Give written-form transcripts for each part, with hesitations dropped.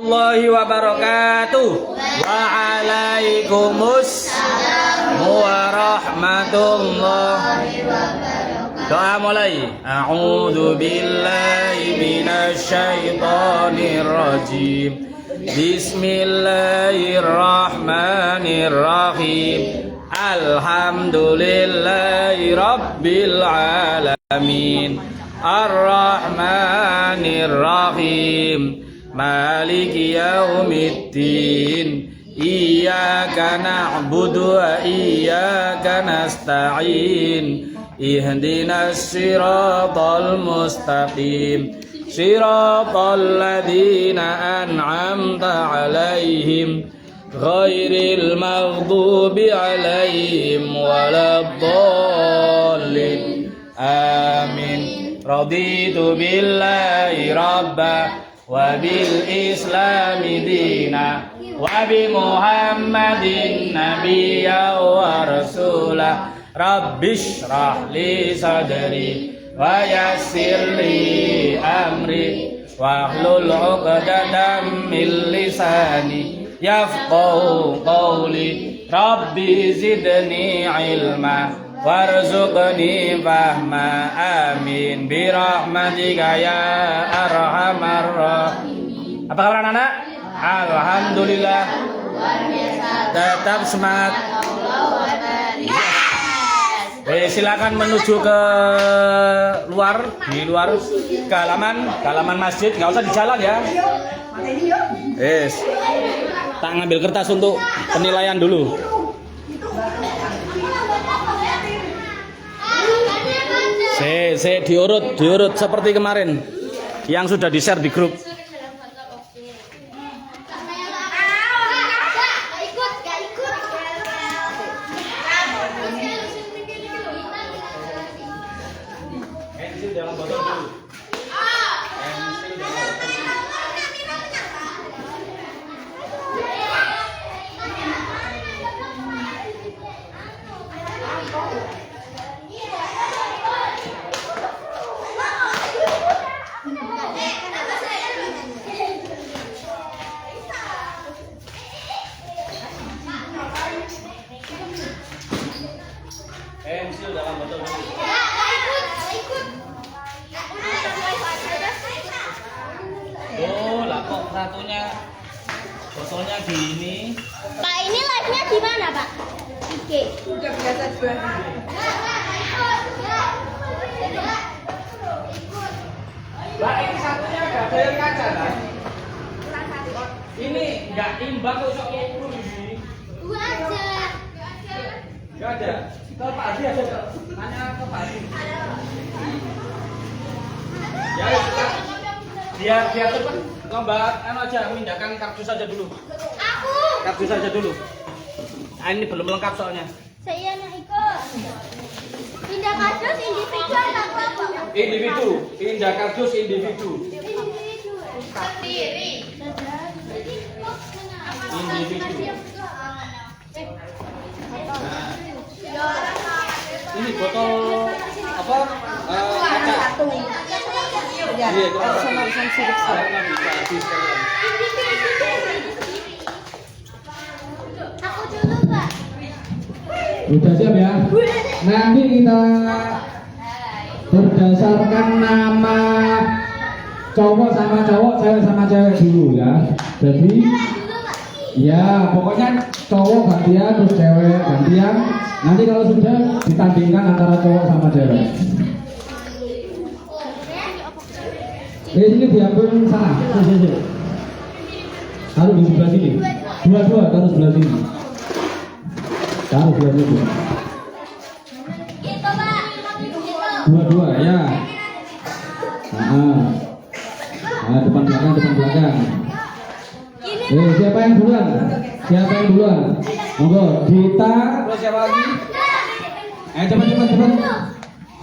warahmatullahi wabarakatuh. Waalaikumsalam warahmatullahi wabarakatuh. Doa mulai. A'udzu billahi minasyaitonir rajim. Bismillahirrahmanirrahim. Alhamdulillahi rabbil alamin. Ar-Rahmanir-Rahim. Maliki yaumiddin. Iyyaka na'budu wa iyyaka nasta'in. Ihdinas siratal mustaqim. Siratal ladzina an'amta 'alaihim ghairil maghdubi 'alaihim waladdallin. Amin. Raditu billahi rabba wa bil islami dina wa bi muhammadin nabiyya wa rasula. Rabbishrah li sadri wa yassir li amri wahlul 'uqdatam min lisani yafqahu qawli. Rabbi zidni ilma warzuqni fahma. Amin birahmatika ya arhamar rahimin. Apa kabar anak-anak? Alhamdulillah. Tetap semangat. Silakan menuju ke luar, di luar ke halaman masjid, nggak usah di jalan ya. Tak ngambil kertas untuk penilaian dulu. Diurut seperti kemarin yang sudah di-share di grup. Pensil dalam botol dulu. Oh, lah kok satunya botolnya gini. Pak, ini live-nya di mana, Pak? IG. Udah biasa jual. Lah ini satunya enggak ada yang kaca kan? Ini enggak imbang kok sok ini. Dua aja. Enggak ada. Kalau Pak Adi ada enggak? Tanya ke Pak Adi. Ya, biar cepat lomba aja memindahkan kardus saja dulu. Aku. Kardus saja dulu. Nah, ini belum lengkap soalnya. Saya nak ikut. Pindah kardus individu atau apa? Individu, pindah kardus individu. Individu. Sendiri. Individu. Nah, ini botol apa? Kaca. Ya, Iya, itu apa? sama sirup. Karena bisa habis kalian. Aku dulu, Pak. Udah siap ya? Nanti kita berdasarkan nama cowok sama cowok, cewek sama cewek dulu ya. Jadi ya pokoknya cowok gantian terus cewek gantian. Nanti kalau sudah ditandingkan antara cowok sama cewek. Sini diambil sana. Sini. Taruh di sebelah sini. Dua-dua taruh sebelah sini. Taruh sebelah sini. Itu, Pak. Dua-dua ya. Depan belakang. Siapa yang duluan? Monggo, Dita. Terus siapa lagi? Cepat.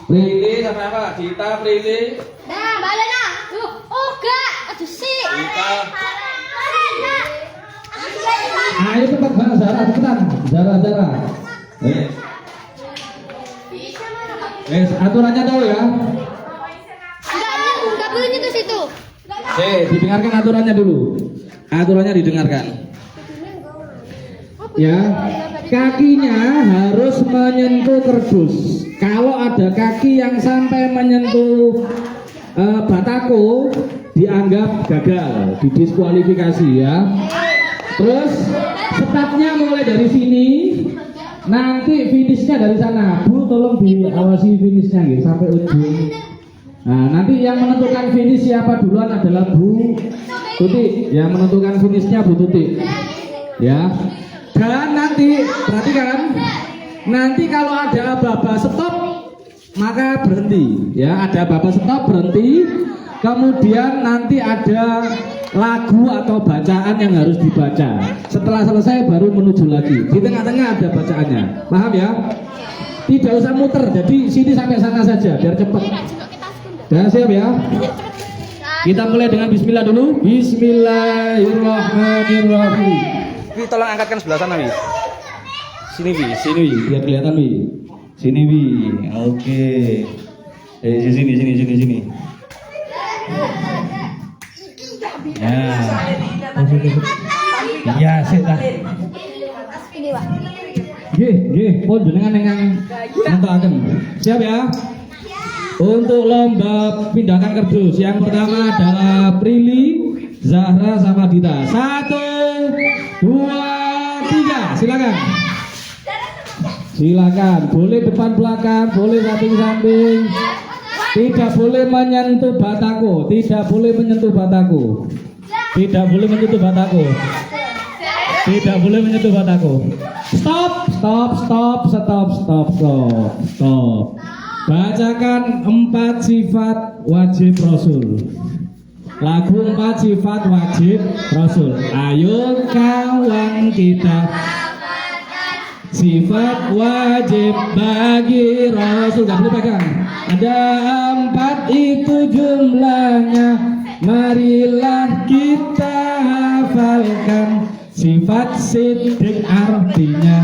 Prilly sama apa? Dita, Prilly. Nah, balik nah. Oh, enggak. Aduh sih. Dita. Ayo cepat Zara, cepetan. Zara. Aturannya tahu ya? Enggak boleh nyentuh situ. Didengarkan aturannya dulu. Aturannya didengarkan. Ya, kakinya harus menyentuh kerdus. Kalau ada kaki yang sampai menyentuh batako, dianggap gagal, didiskualifikasi ya. Terus startnya mulai dari sini, nanti finishnya dari sana. Bu, tolong diawasi finishnya gitu, sampai ujung. Nah, nanti yang menentukan finish siapa duluan adalah Bu Tuti. Yang menentukan finishnya Bu Tuti. Ya. Dan nanti perhatikan, nanti kalau ada aba-aba stop maka berhenti. Ya, ada aba-aba stop berhenti. Kemudian nanti ada lagu atau bacaan yang harus dibaca. Setelah selesai baru menuju lagi. Di tengah-tengah ada bacaannya. Paham ya? Tidak usah muter. Jadi sini sampai sana saja biar cepat. Ya, siap ya. Kita mulai dengan bismillah dulu. Bismillahirrahmanirrahim. Wi, tolong angkatkan sebelah sana, Wi. Sini, Wi, biar kelihatan, Wi. Sini, Wi. Oke. Sini. Ya. Ya, sudah. Nggih, pun jenengan yang nontonaken. Siap ya? Untuk lomba pindahkan kerdus yang pertama adalah Prilly, Zahra sama Dita. 1, 2, 3, silakan. Boleh depan belakang, boleh samping-samping. Tidak boleh menyentuh batako. Stop. Bacakan 4 sifat wajib Rasul. Lagu 4 sifat wajib Rasul. Ayo kawan kita, sifat wajib bagi Rasul. Gak boleh pegang. Ada 4 itu jumlahnya. Marilah kita hafalkan. Sifat siddiq artinya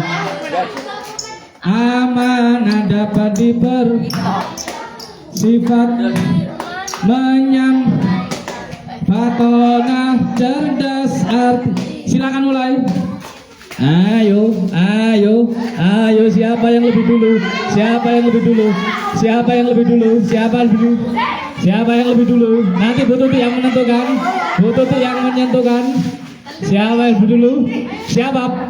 amanah dapat diper. Sifat menyam Fatonah cerdas silakan mulai. Ayo, siapa yang lebih dulu? Nanti Bu Tuti yang menentukan. Siapa yang lebih dulu? Siapa?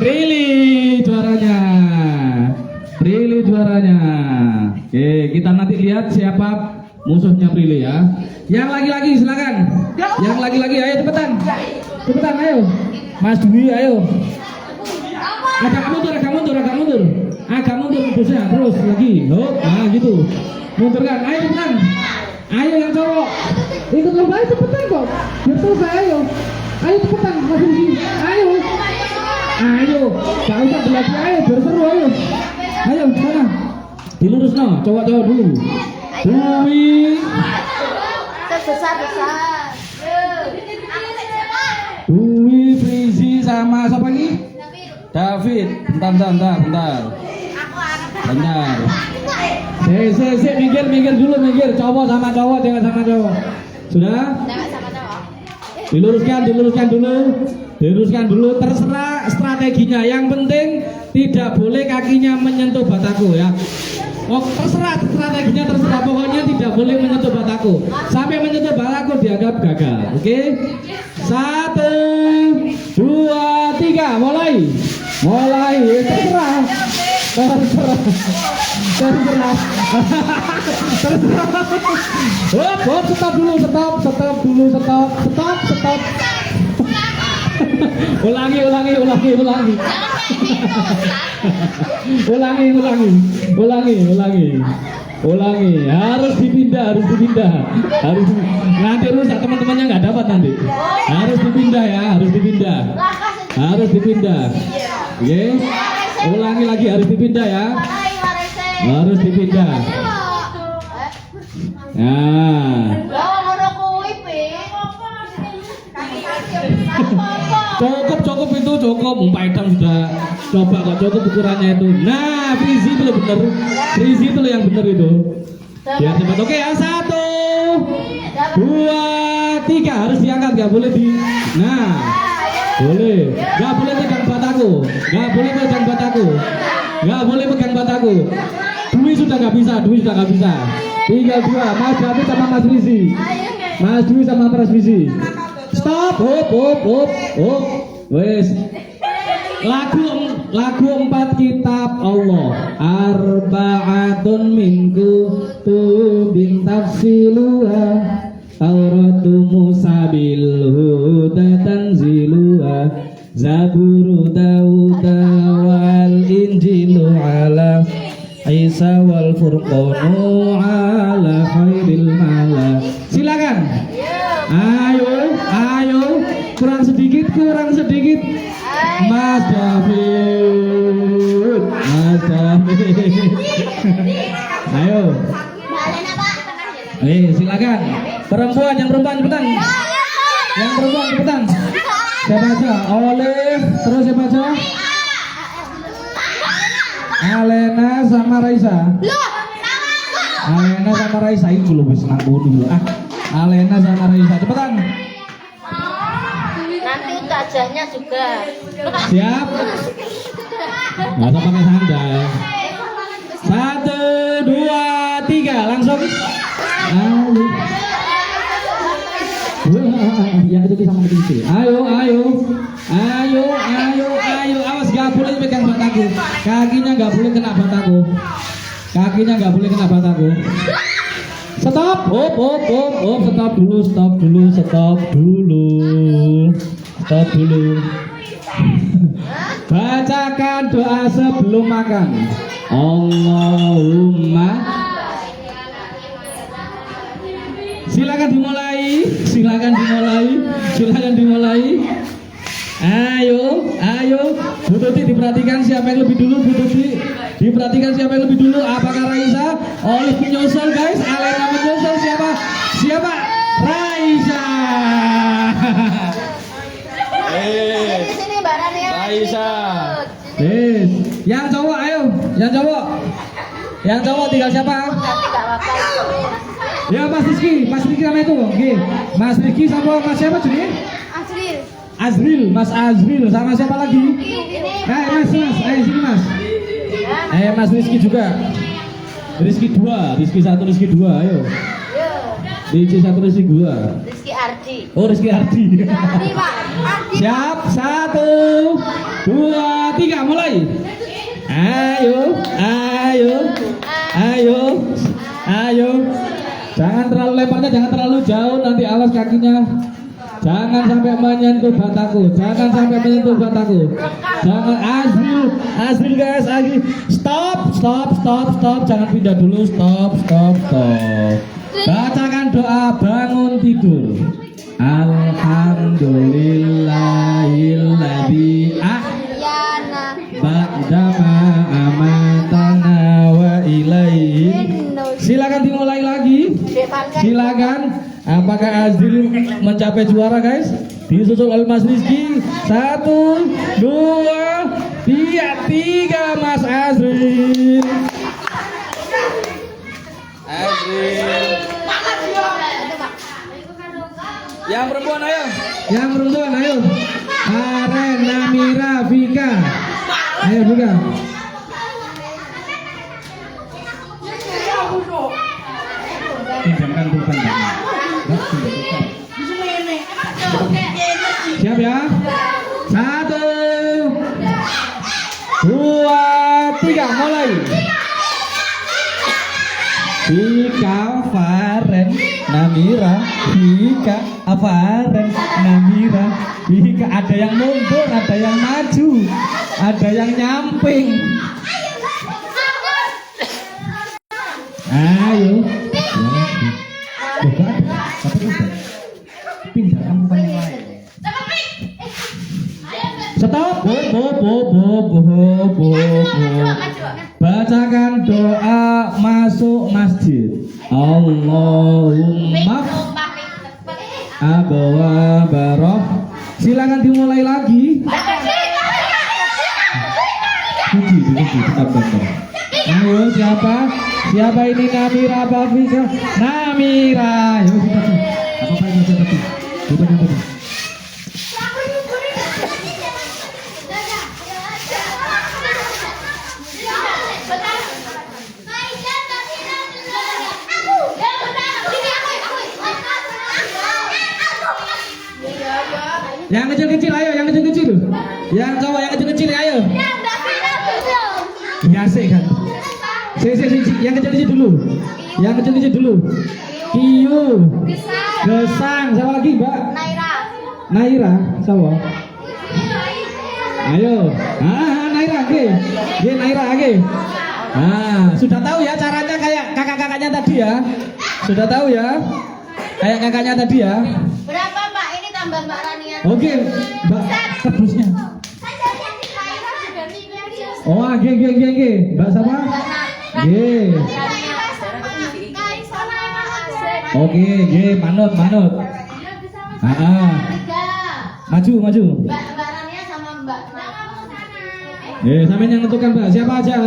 Prilly juaranya. Oke, kita nanti lihat siapa musuhnya Prilly ya. Yang laki-laki silakan. Yang laki-laki ayo cepetan, ayo. Mas Dwi ayo. Agak mundur. Terusnya terus lagi. Nah gitu. Mundurkan. Ayo cepetan. Ayo yang cowok. Ikut lomba cepetan kok. Biar selesai ayo. Ayo cepetan. Mas Dwi. Ayo. Gak usah berlagi. Ayo biar seru ayo. Ayo sana. Dilurus no. Cowok-cowok dulu. Dwi. Besar. Dwi, Frizi sama siapa lagi? David. Bentar. Minggir dulu. Cowok sama cowok, cewek sama cowok. Sudah? Diluruskan dulu. Terserah strateginya. Yang penting tidak boleh kakinya menyentuh batako ya. Oh, terserah strateginya, pokoknya tidak boleh menyentuh batako. Sampai menyentuh batako dianggap gagal. Oke? 1, 2, 3, mulai. Terserah. Stop dulu. Ulangi. Harus dipindah. Nanti rusak teman-temannya nggak dapat nanti. Harus dipindah. Oke. Ulangi lagi, harus dipindah ya. Nah. Cukup itu cukup. Pak Idam sudah coba kok, cukup ukurannya itu. Nah, Frizi itu bener. Itu yang bener itu. Biar cepat. Oke ya, 1, 2, tiga harus diangkat, nggak boleh di. Nah, boleh. Nggak boleh pegang bataku. Nggak boleh pegang bataku. Nggak boleh pegang bataku. Dwi sudah nggak bisa. Dwi sudah nggak bisa. Tinggal dua. Mas David sama Mas Rizi. Mas Dwi sama Mas Rizi. Stop. Hop. Wes. Lagu 4 kitab Allah. Arba'atun minku tubin tafsiluha. Tauratu Musa bil huda tanziluha. Zaburu Dauda wal Injilu ala Isa wal Furqanu ala khairil mala. Silakan. Ayo. Kurang sedikit. Mas David. Ayo. Silakan. Yang perempuan cepetan. Siapa aja? Olive, terus siapa aja? Alena sama Raisa. Alena sama Raisa itu loh wis nang dulu. Alena sama Raisa, cepetan. Nanti utajahnya juga. Siap? Nggak usah pakai sandal. 1, 2, 3, langsung. Yang itu sama itu. Ayo. Awas, nggak boleh pegang bataku. Kakinya nggak boleh kena bataku. Stop. Stop dulu. Bacakan doa sebelum makan. Allahumma. Silakan dimulai. Ayo. Bu Tuti diperhatikan siapa yang lebih dulu. Apakah Raisa? Olive menyusul guys. Alena menyusul. Siapa? Raisa. Di sini Mbak Rania. Raisa. Yang cowok ayo. Yang cowok tinggal siapa? Nanti nggak apa-apa. Ya Mas Rizky sama itu. Oke. Mas Rizky sama Mas siapa jadi? Azril, Mas Azril sama siapa lagi? Mas, ayo sini Mas. Mas Rizky juga. Rizky 2, Rizky 1, Rizky 2, ayo. Rizky 1, Rizky 2. Rizky Ardi. Oh, Rizky Ardi. Ardi, Pak. Ardi. Siap, 1, 2, 3, mulai. Ayo. Jangan terlalu lebarnya, jangan terlalu jauh, nanti awas kakinya. Jangan sampai menyentuh bataku. Jangan Azril guys, Stop. Jangan pindah dulu. Stop. Bacakan doa bangun tidur. Alhamdulillahilladzi Yana. ba'dama amatana wa ilaihi. Silakan dimulai lagi. Silakan. Apakah Azril mencapai juara guys? Disusul oleh Mas Rizky. 1, 2, 3 Mas Azril. Yang perempuan ayo. Arena Mira Vika. Ayo Vika. Pinjamkan bukan. Siap ya? 1, 2, 3 mulai. Vika Faren Namira. Vika ada yang mundur, ada yang maju, ada yang nyamping. Ayo. Pindah kamu kan yang lain. Stop. Bacakan doa masuk masjid. Allahumma abwa baroh. Silakan dimulai lagi. Puji, tetap. Ayo siapa ini? Namira apa Vika? Namira. Ayo kita. Apa Bukan apa? Yang kecil-kecil ayo, yang kecil-kecil. Yang cowok yang kecil-kecil ayo. Ya sih kan. Yang kecil-kecil dulu. Yang kecil-kecil dulu. Kiyu. Gesang. Siapa lagi, Mbak? Naira. Siapa? Ayo. Naira, oke. Naira, oke. Sudah tahu ya caranya kayak kakak-kakaknya tadi ya? Sudah tahu ya? Kayak kakaknya tadi ya? Berapa Mbak? Ini tambah Mbak Rania. Oke, Mbak kardusnya. Oh, oke. Mbak siapa? Oke, manut. Maju. Mbak Rania sama Mbak. Sampai yang menentukan Mbak. Siapa aja?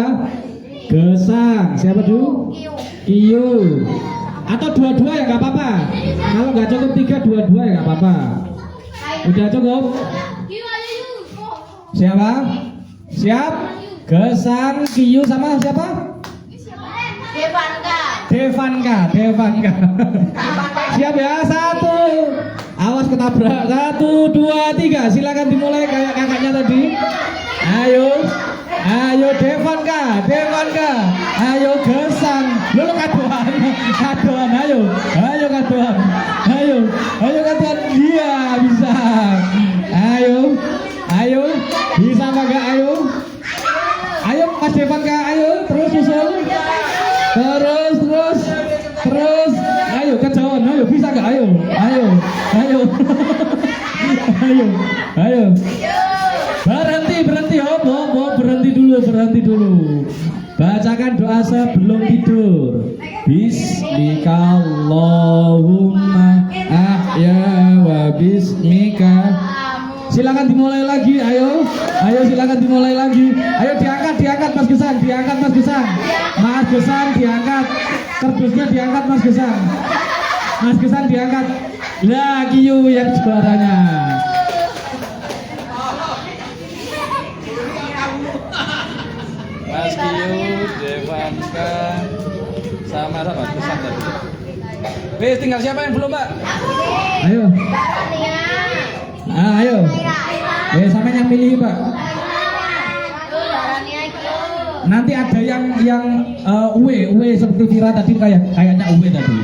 Gesang. Siapa dulu? Kiyu. Atau dua-dua ya nggak apa-apa. Kalau nggak cukup 3, 2-2 ya nggak apa-apa. Udah cukup? Siapa? Siap? Gesang, Kiyu sama siapa? Devanka. Siap ya? 1. Awas ketabrak. 1, 2, 3. Silakan dimulai kayak kakaknya tadi. Ayo Devanka. Ayo Gesang. Lu kaduan. Ayo kaduan. Iya bisa. Ayo. Bisa apa enggak? Ayo Mas Devanka. Ayo terus susul. Terus. Ayo kejauhan. Ayo bisa enggak? Ayo. Berhenti. Berhenti dulu. Bacakan doa sebelum tidur. Bismikallahumma ahya wa bismika. Silakan dimulai lagi. Ayo silakan dimulai lagi. Ayo diangkat Mas Gesang. Mas Gesang diangkat. Kardusnya diangkat Mas Gesang. Diangkat. Lah Kiyu yang juaranya. Mas Kiyu, Devanka, sama siapa? Gesang tadi. Wes tinggal siapa yang belum, Mbak? Ayo. Ayo. Sama yang pilih, Pak. Nanti ada yang uwe seperti Vira tadi kayaknya uwe tadi.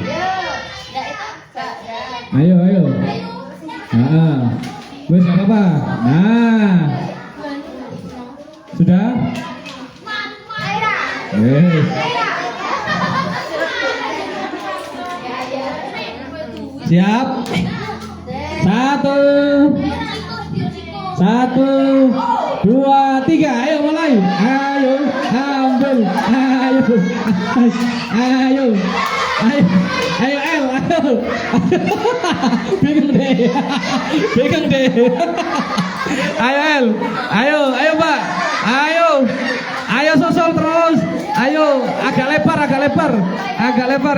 Ayo. Wes apa? Sudah? Wes. Siap? 1, 2, 3. Ayo mulai. Ayo ambil. Ayo El. Bingung deh. Ayo El. Ayo Pak. Ayo susul terus. Ayo agak lebar.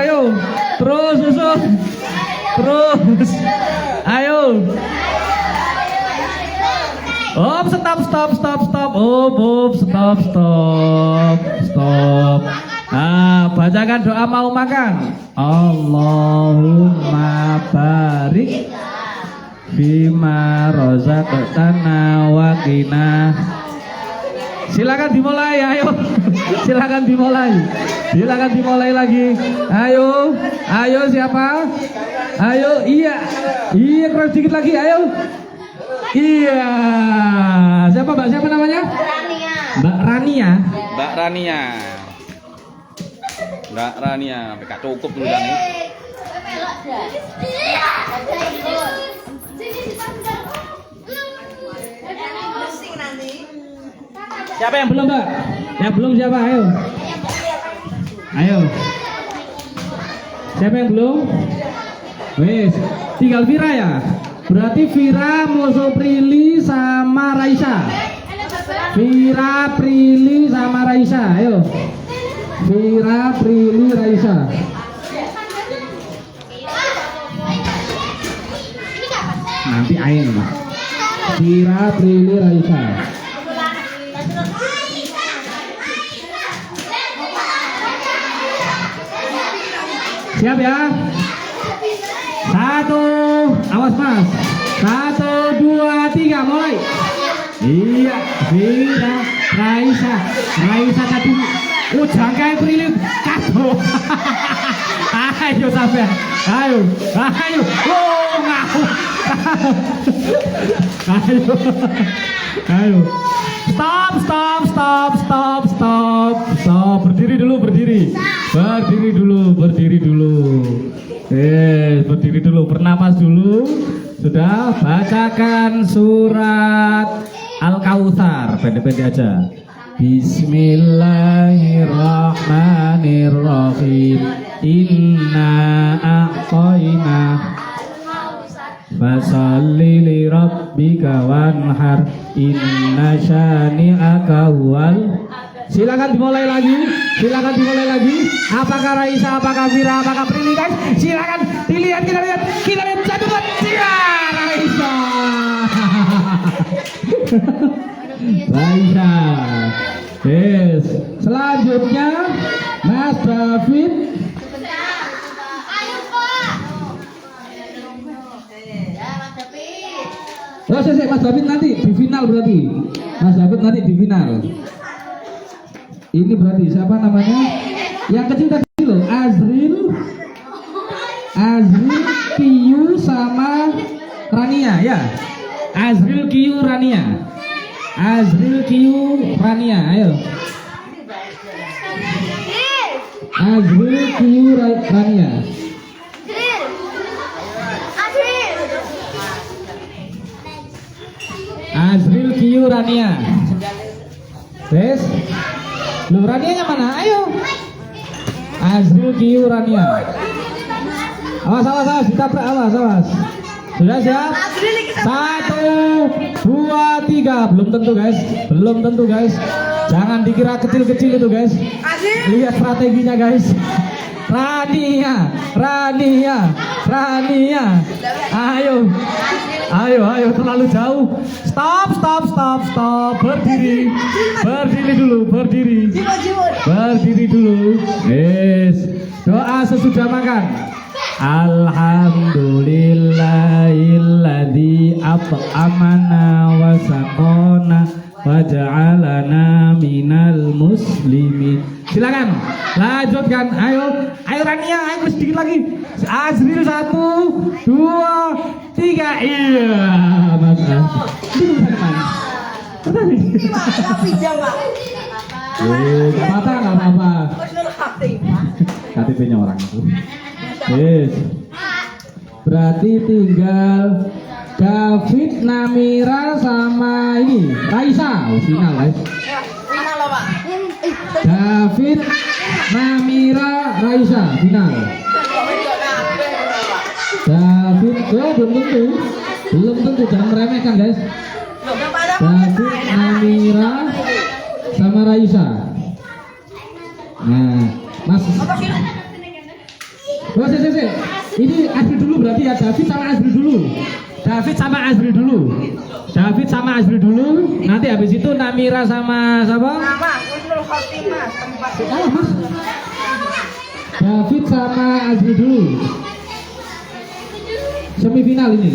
Ayo. Terus susul. Terus. Ayo. Stop. Stop. Bacakan doa mau makan. Allahumma barik bima razaqtana wa qina. Silakan dimulai, ayo. Silakan dimulai lagi. Ayo siapa? Ayo, iya keras dikit lagi, ayo. Iya. Siapa Mbak? Siapa namanya? Mbak Rania. Gak cukup dulu kan nih. Siapa yang belum, Mbak? Yang belum siapa? Ayo. Siapa yang belum? Wes, tinggal Vira ya. Berarti Vira, Moso Prilly sama Raisa. Vira, Prilly sama Raisa. Ayo. Vira, Prilly, Raisa. Ain. Tira, Prilly, Raisa. Siap ya? 1, awas mas. 1, 2, 3, mulai. Iya, Tira, Raisa tadi. Jangkai Prilly kado. Ayo sampai, ayo. Oh ngaku. Ayo. Stop. Berdiri dulu. Berdiri dulu. Bernapas dulu. Sudah, bacakan surat Al-Kautsar. Pendek-pendek aja. Bismillahirrahmanirrahim. Inna a'tayna fasalli li rabbika wanhar. Inna syani'aka wal. Silakan dimulai lagi. Apakah Raisa, apakah Vira, apakah Prilly guys? Silakan dilihat, kita lihat satu buat Raisa. Raisa. Yes. Selanjutnya Mas David. Ayo Pak. Oh, Mas David nanti di final berarti. Mas David nanti di final. Ini berarti siapa namanya? Yang kecil tadi loh, Azril, Kiyu sama Rania ya. Azril Kiyu Rania. Ayo. Azril Kiyu Rania. Azril Kiyu Rania. Wes. Loh, Rania mana? Ayo. Azril Kiyu Rania. Awas, ditabrak, awas. Sudah siap? 1, 2, 3. Belum tentu guys. Jangan dikira kecil-kecil itu guys. Lihat strateginya guys. Rania. Ayo, terlalu jauh. Stop. Berdiri dulu. Yes. Doa sesudah makan. Alhamdulillahilladzi at'amana wa saqana wa ja'alana minal muslimin. Silakan lanjutkan. Ayo Rania, ayo sedikit lagi. Azril 1, 2, 3. Iya, Mas. Ini gimana? Enggak apa-apa. KTP-nya orang itu. Yes. Berarti tinggal David, Namira sama ini Raisa. Final guys. Final loh Pak. David, Namira, Raisa final. David, belum tentu jangan meremehkan guys. David, Namira sama Raisa. Nah, Mas. Oh, ini Azril dulu berarti ya. David sama Azril dulu. Nanti habis itu Namira sama siapa? Mas. David sama Azril dulu. Semifinal ini.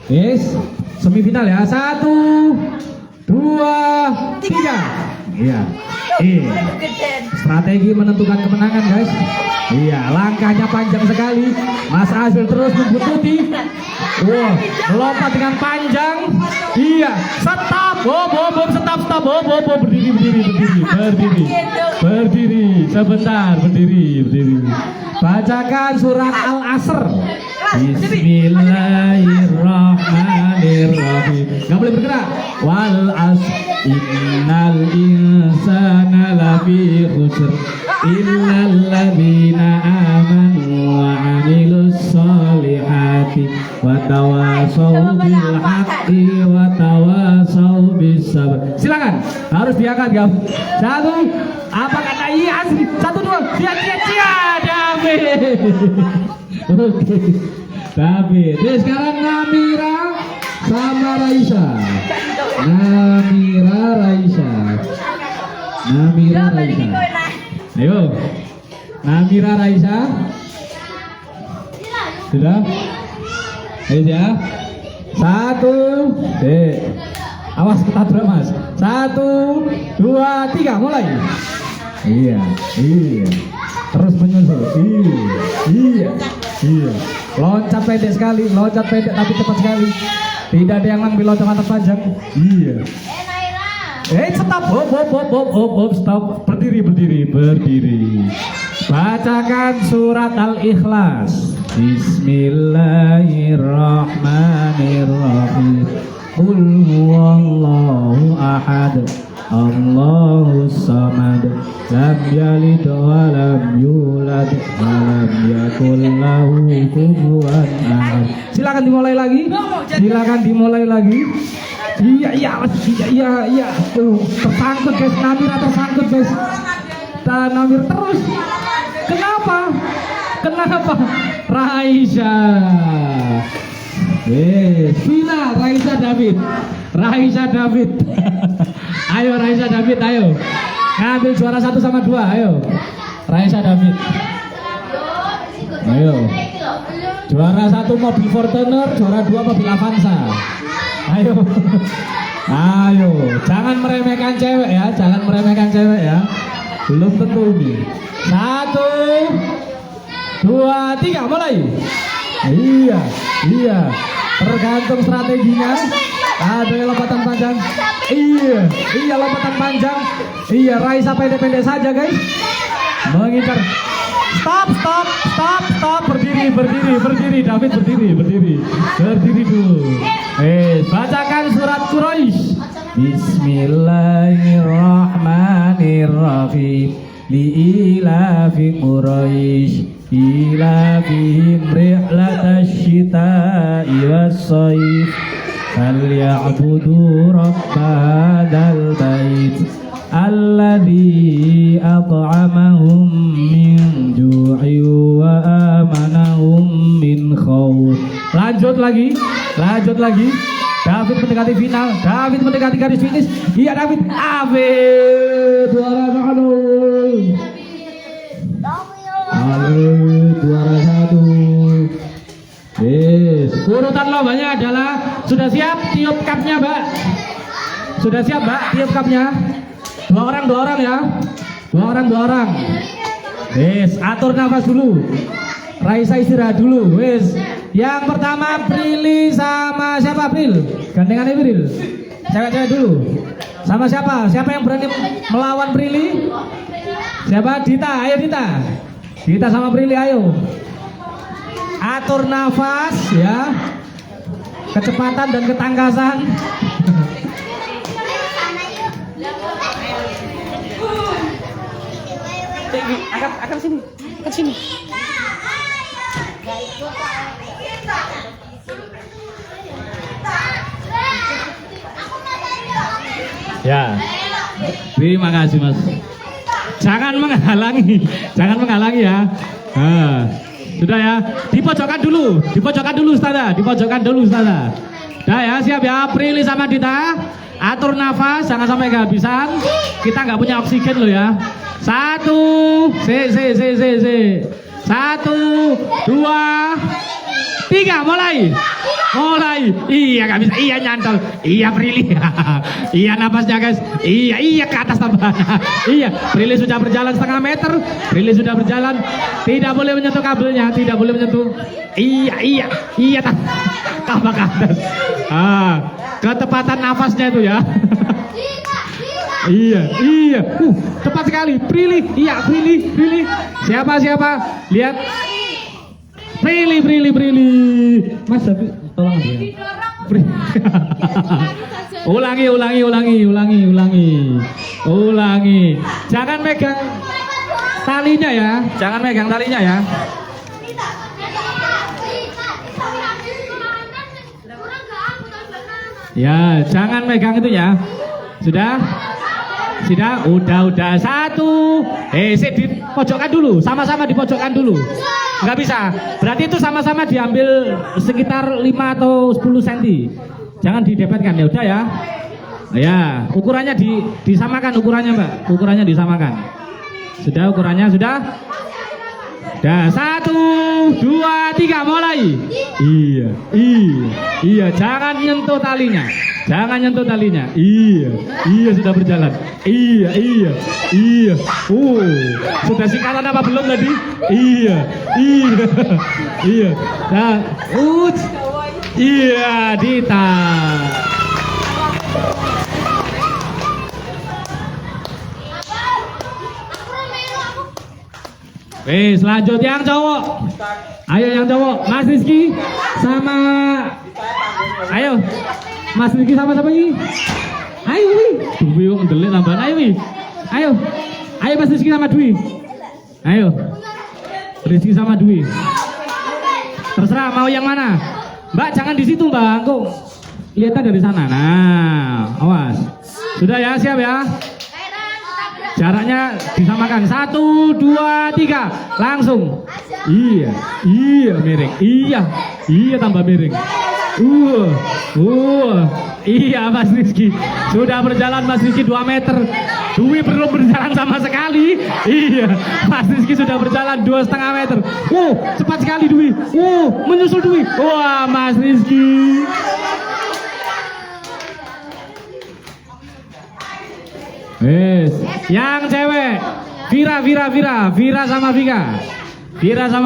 Yes, semifinal ya. 1, 2, 3. Iya. Strategi menentukan kemenangan guys. Iya, langkahnya panjang sekali. Mas Azril terus membuntuti. Wow, melompat dengan panjang. Iya, stop. Berdiri. Sebentar, berdiri. Bacakan surat Al-Asr. Bismillahirrahmanirrahim. Gak boleh bergerak. Wal asr innal insana lafi khusr illal ladzina amanu wa 'amilus sholihati wa tawasaw bil haqqi wa tawasaw bis sabr. Silakan, harus diangkat gak? 1, apa kata Azri? 1, 2, siap. Damai. Oke. David. Jadi sekarang Namira sama Raisa. Namira Raisa. Namira Raisa. Ayo. Namira Raisa. Sudah? Ayo ya. 1, awas ketabrak mas. 1, 2, 3, mulai. Iya. Terus menyusul. Iya. Loncat pendek sekali, loncat pendek tapi cepat sekali. Tidak ada yang ngambil loncatan panjang. Iya. Stop, hop, stop. Berdiri. Bacakan surat Al-Ikhlas. Bismillahirrahmanirrahim. Qul huwallahu ahad. Allahus samad. Lam yalid wa lam yulad wa lam yakul lahu kufuwan ahad. Silakan dimulai lagi. Iya. Tuh, tersangkut guys, Namira tersangkut guys. Namir terus. Kenapa? Raisa. Final Raisa David. Ayo Raisa David, ayo. Ngambil juara 1 sama 2, ayo. Raisa David. Ayo. Juara 1 mobil Fortuner, juara 2 mobil Avanza. Ayo. Jangan meremehkan cewek ya, Belum tentu ini. 1, 2, 3, mulai. Iya. Tergantung strateginya. Ada yang lompatan panjang. Iya, lompatan panjang. Iya, Raisa pendek-pendek saja guys. Mengincar. Stop. Berdiri. David berdiri dulu. Bacakan surat Quraisy. Bismillahirrahmanirrahim. Li'ilafi Quraisy ilafihim rihlatash shita'i was-shayf falya'budu rabb hadzal bait alladzi at'amahum min ju'in wa amanahum min khauf. Lanjut lagi. David mendekati final. David mendekati garis finish. Iya David. Juara 1. Urutan lombanya adalah sudah siap tiup cupnya Mbak. Tiup cupnya. Dua orang ya. Dua orang. Atur nafas dulu. Raisa istirahat dulu. Yang pertama Prilly sama siapa Pril? Gandengannya Pril. Cewek-cewek dulu. Sama siapa? Siapa yang berani melawan Prilly? Siapa? Dita. Ayo Dita. Dita sama Prilly ayo. Atur nafas ya. Kecepatan dan ketangkasan. Angkat sini. Ya. Terima kasih Mas. Jangan menghalangi ya. Sudah ya. Di pojokan dulu Ustazah. Dah ya, siap ya. Prilly sama Dita. Atur nafas, jangan sampai kehabisan. Kita nggak punya oksigen loh ya. 1, 2, 3, mulai. Iya nggak bisa. Iya nyantol. Iya Prilly. Iya napasnya guys. Iya ke atas tambahan. Iya Prilly sudah berjalan setengah meter. Tidak boleh menyentuh kabelnya. Iya tambah ke atas. Ketepatan nafasnya itu ya. Iya. Cepat sekali. Prilly. Iya Prilly. Siapa? Lihat. Prilly. Mas tapi tolong ya. Ulangi. Jangan megang talinya ya. Ya, jangan megang itu ya. Sudah. Udah. 1. Sedit. pojokkan dulu, sama-sama dipojokkan dulu. Nggak bisa. Berarti itu sama-sama diambil sekitar 5 atau 10 cm. Jangan didepetkan ya udah ya. Ya, ukurannya disamakan ukurannya, Mbak. Ukurannya disamakan. Sudah ukurannya sudah? Dah 1, 2, 3 mulai. Iya, jangan nyentuh talinya. Jangan nyentuh talinya. Iya sudah berjalan. Iya. Sudah sikatan apa belum tadi? Iya. Nah, iya, Dita. Lanjut yang cowok. Ayo yang cowok, Mas Rizky sama ayo. Mas Rizky sama siapa ini? Ayo wi. Dwi kok ndelik tambahan ayo wi. Ayo. Ayo Mas Rizky sama Dwi. Ayo. Rizky sama Dwi. Terserah mau yang mana. Mbak jangan di situ, Mbak. Kok lihatnya dari sana. Nah, awas. Sudah ya, siap ya? Jaraknya disamakan 1, 2, 3 langsung. Iya miring. Iya tambah miring. Iya Mas Rizky sudah berjalan Mas Rizky 2 meter. Dwi belum berjalan sama sekali. Iya Mas Rizky sudah berjalan 2,5 meter. Cepat sekali Dwi. Menyusul Dwi. Wah Mas Rizky. Yang cewek Vira sama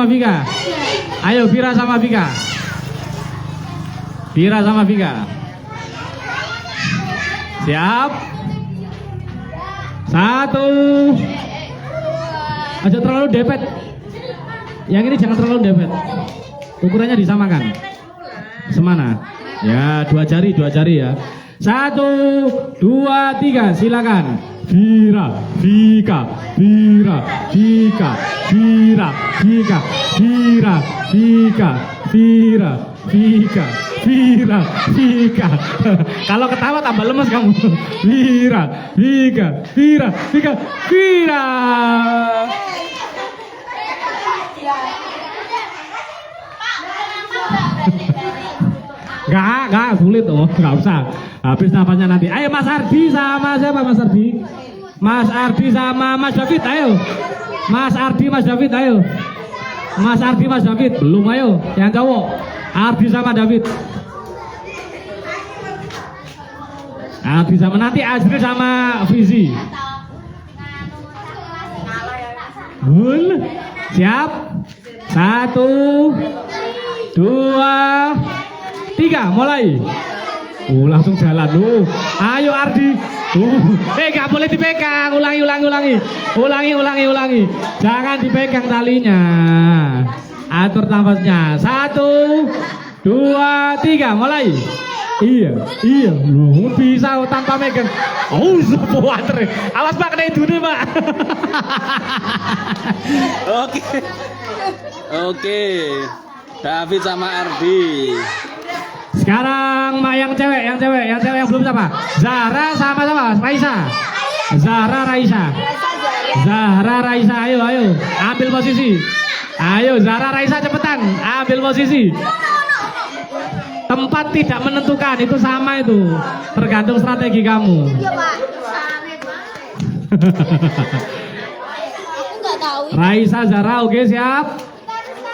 Vika. Ayo Vira sama Vika. Siap. 1. Aja terlalu depet. Yang ini jangan terlalu depet. Ukurannya disamakan. Semana. Ya, 2 jari ya. 1, 2, 3 silakan. Vira, Vika. Kalau ketawa tambah lemes kamu. Vira. Enggak sulit enggak usah. Habis napasnya nanti. Ayo Mas Ardi sama siapa Mas Ardi? Mas Ardi sama Mas David, ayo. Mas Ardi, Mas David, ayo. Mas Ardi, Mas David, belum ayo. Yang cowok, Ardi sama David. Ardi sama nanti Azril sama Fizi. Siap? 1, 2, 3 mulai. Langsung jalan lu. Ayo Ardi. Gak boleh dipegang. Ulangi. Jangan dipegang talinya. Atur nafasnya. 1, 2, 3 mulai. Iya. Lu bisa tanpa megang. Water. Awas Pak kena itu nih Pak. Oke. David sama Ardi. Sekarang yang cewek yang belum siapa? Zahra sama Raisa. Zahra Raisa, ayo ambil posisi. Ayo Zahra Raisa cepetan, ambil posisi. Tempat tidak menentukan, itu sama itu. Tergantung strategi kamu. Raisa, Zahra, oke siap.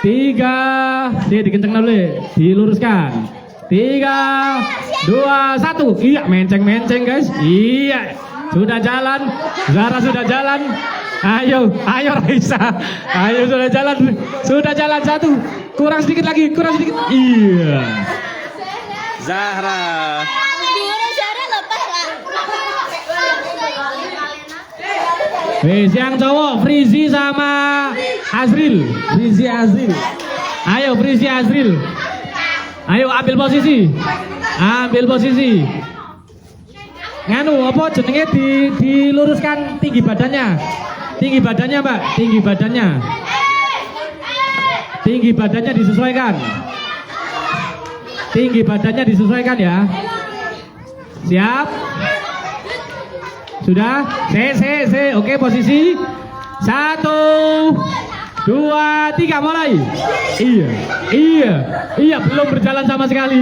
3, dikenceng dulu, diluruskan. 3, 2, 1. Iya, menceng guys. Iya, sudah jalan. Zara sudah jalan. Ayo Raisa. Ayo sudah jalan 1. Kurang sedikit lagi. Iya. Zahra. Yang cowok Frizi sama Azril. Ayo Frizi Azril. Ayo ambil posisi. Nganu apa jenenge diluruskan tinggi badannya. Mbak, tinggi badannya disesuaikan. Tinggi badannya disesuaikan ya. Siap? Sudah? Oke posisi. 1, 2, 3 mulai. Iya, belum berjalan sama sekali.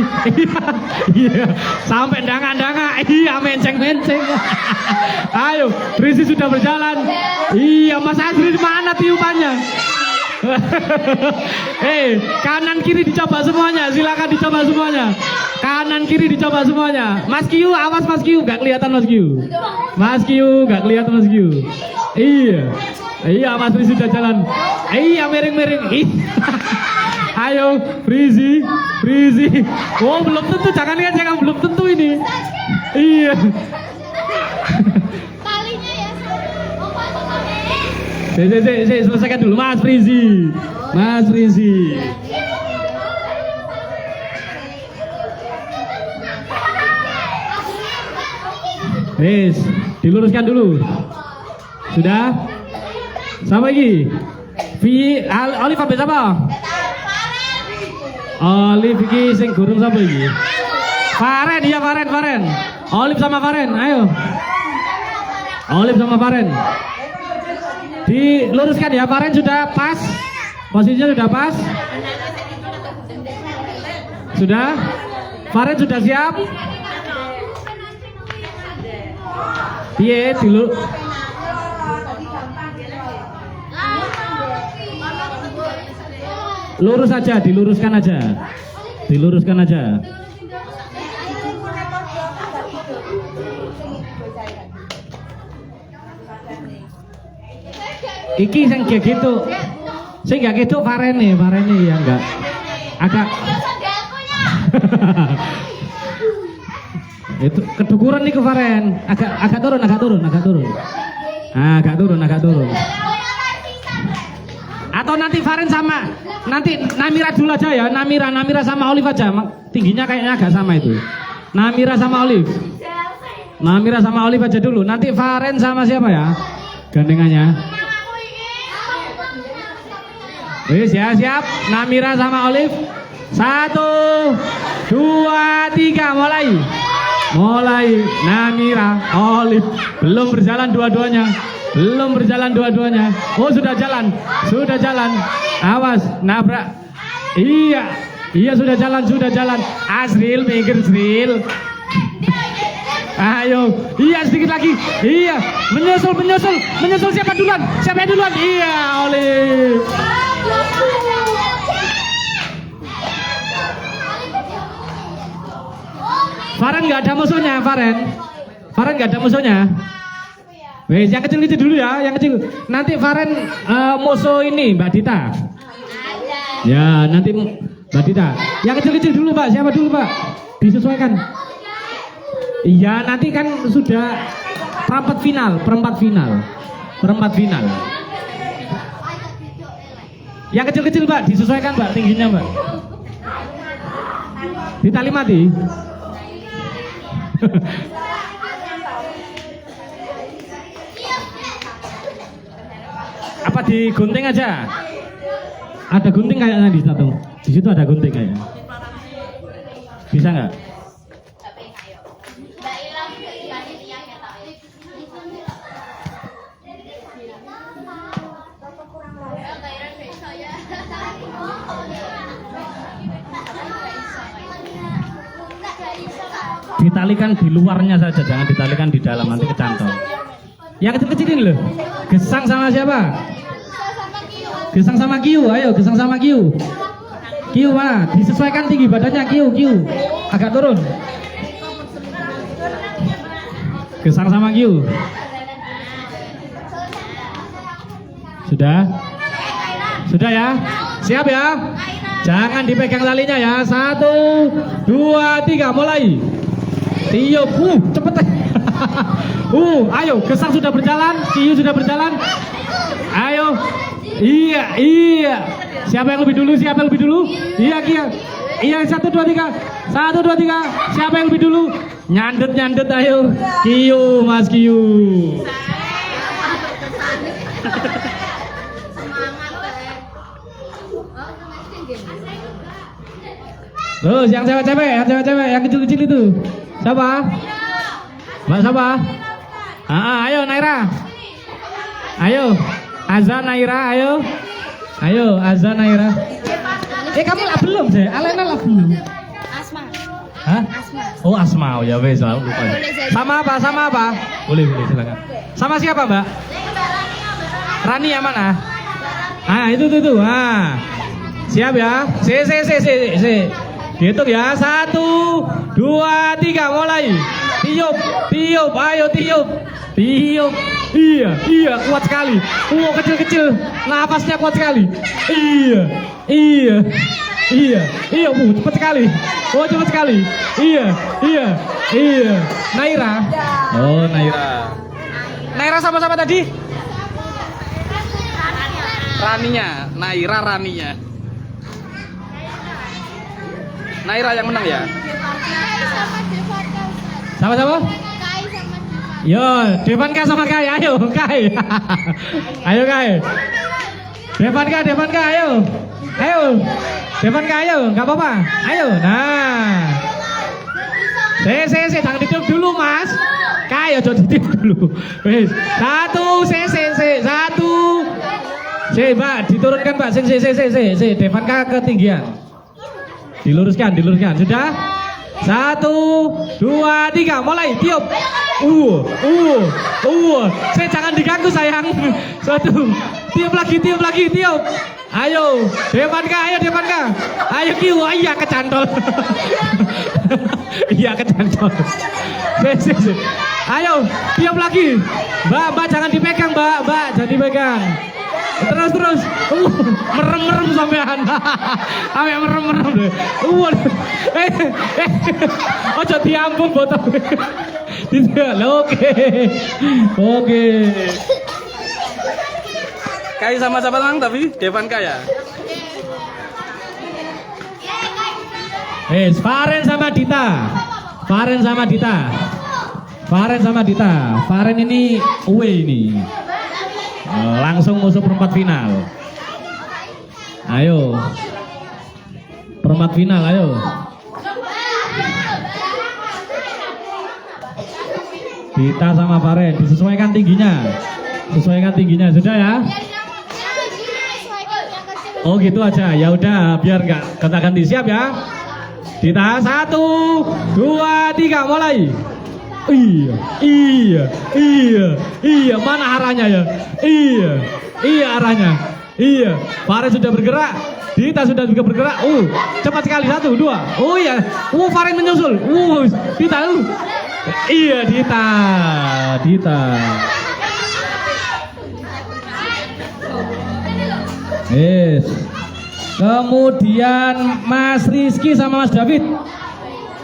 Iya, sampai ndanga-ndanga. Iya, menceng-menceng. Ayo, Rizky sudah berjalan. Iya, Mas Azri mana tiupannya? Kanan kiri dicoba semuanya. Silakan dicoba semuanya. Kanan kiri dicoba semuanya. Mas Kiyu, awas Mas Kiyu, gak kelihatan Mas Kiyu. Mas Kiyu, gak kelihatan Mas Kiyu. Iya, Mas Rizky sudah jalan. Iya, miring-miring. Ayo, Frizi. Oh, belum tentu, jangan lihat, belum tentu ini. Iya. Kalinya ya. Selesaikan dulu, Mas Frizi. Diluruskan dulu. Sudah? Sama lagi. Olive apa siapa? Olive iki sing gurung sapa iki? Faren, iya Faren. Olive sama Faren, ayo. Olive sama Faren. Diluruskan ya, Faren sudah pas. Posisinya sudah pas. Sudah? Faren sudah siap? Iya, lurus aja, diluruskan aja. Iki sing kayak gitu. Sing gak gitu Farene ya enggak. Agak itu kedukuran nih ke Faren. Agak turun. Agak turun. Atau nanti Faren sama nanti Namira dulu aja ya. Namira sama Olive aja. Tingginya kayaknya agak sama itu. Namira sama Olive aja dulu. Nanti Faren sama siapa ya? Gandengannya. Wis ya, siap. Namira sama Olive. 1, 2, 3 mulai. Namira, Olive. Belum berjalan dua-duanya. Oh, sudah jalan. Awas, nabrak. Iya sudah jalan. Azril, minggir Azril. Ayo, iya sedikit lagi. Iya, menyusul siapa duluan? Iya, Olive. Faren nggak ada musuhnya, Faren nggak ada musuhnya. Wes, yang kecil dulu ya, yang kecil. Nanti Faren musuh ini Mbak Dita. Ya, nanti Mbak Dita. Yang kecil dulu Pak, siapa dulu Pak? Disesuaikan. Iya, nanti kan sudah perempat final. Yang kecil Pak, disesuaikan Pak tingginya Pak. Ditali mati. Apa digunting aja? Ada gunting kayaknya di satu. Di situ ada gunting kayaknya. Bisa nggak? Ditalikan di luarnya saja, jangan ditalikan di dalam, nanti kecantol. Yang kecil-kecil ini loh. Gesang sama siapa? Gesang sama Kiyu, ayo Gesang sama Kiyu. Kiyu mana? Disesuaikan tinggi badannya Kiyu. Agak turun. Gesang sama Kiyu. Sudah? Sudah ya? Siap ya? Jangan dipegang talinya ya. 1, 2, 3 mulai. Tiup, cepet. Ayo, Gesang sudah berjalan, Kiyu sudah berjalan. Ayo. Iya. Siapa yang lebih dulu? Iya, Kiyu. Iya, 1, 2, 3. 1, 2, 3. Siapa yang lebih dulu? Nyandet ayo. Kiyu, Mas Kiyu. Terus yang cewek-cewek, yang kecil-kecil itu. Siapa? Mbak siapa? Ayo Naira. Ayo. Azza Naira, ayo. Ayo, Azza Naira. Kamu lah belum sih? Alena lah belum. Asma. Hah? Asma. Oh Asma, oh ya wes lah, lupa. Sama apa? Sama apa? Boleh silakan. Sama siapa Mbak? Rani yang mana? Ah itu. Ah siap ya? Si. Dihitung ya. 1, 2, 3 mulai. Tiup, ayo tiup. Iya, kuat sekali. Kecil, nafasnya kuat sekali. Iya, cepat sekali. Cepat sekali. Iya. Naira. Oh, Naira. Naira sama-sama tadi? Raninya, Naira Raninya. Naira yang menang ya? Sama-sama? Yo, Devanka sama Kai, ayo Kai. Ayo Kai. Devanka, ayo. Devanka, ayo, nggak apa-apa. Ayo, nah. Jangan ditiup dulu Mas. Kai, ayo ditiup dulu. Wes, 1, 1. Mbak, diturunkan Mbak. Devanka ketinggian. Diluruskan. Sudah? 1, 2, 3, mulai tiup. Saya jangan diganggu sayang. 1, tiup lagi. Ayo, Devanka. Ayo Kiu, iya kecantol. Ayo, tiup lagi. Mbak, jangan dipegang, Mbak, jangan dipegang. Terus. Merem sampean. Sampai merem deh. Ojo diambung botol. Oke. Kai sama siapa lang tapi Devanka ya. Faren sama Dita. Faren ini away ini. Langsung masuk perempat final. Ayo. Perempat final, ayo. Dita sama Faren disesuaikan tingginya. Sudah ya? Oh gitu aja. Ya udah, biar nggak ganti siap ya. Dita 1, 2, 3 mulai. Iya. Mana arahnya ya? Iya arahnya. Iya. Faren sudah bergerak. Dita sudah juga bergerak. Cepat sekali. 1, 2. Oh iya. Faren menyusul. Dita. Iya Dita. Yes. Kemudian Mas Rizky sama Mas David.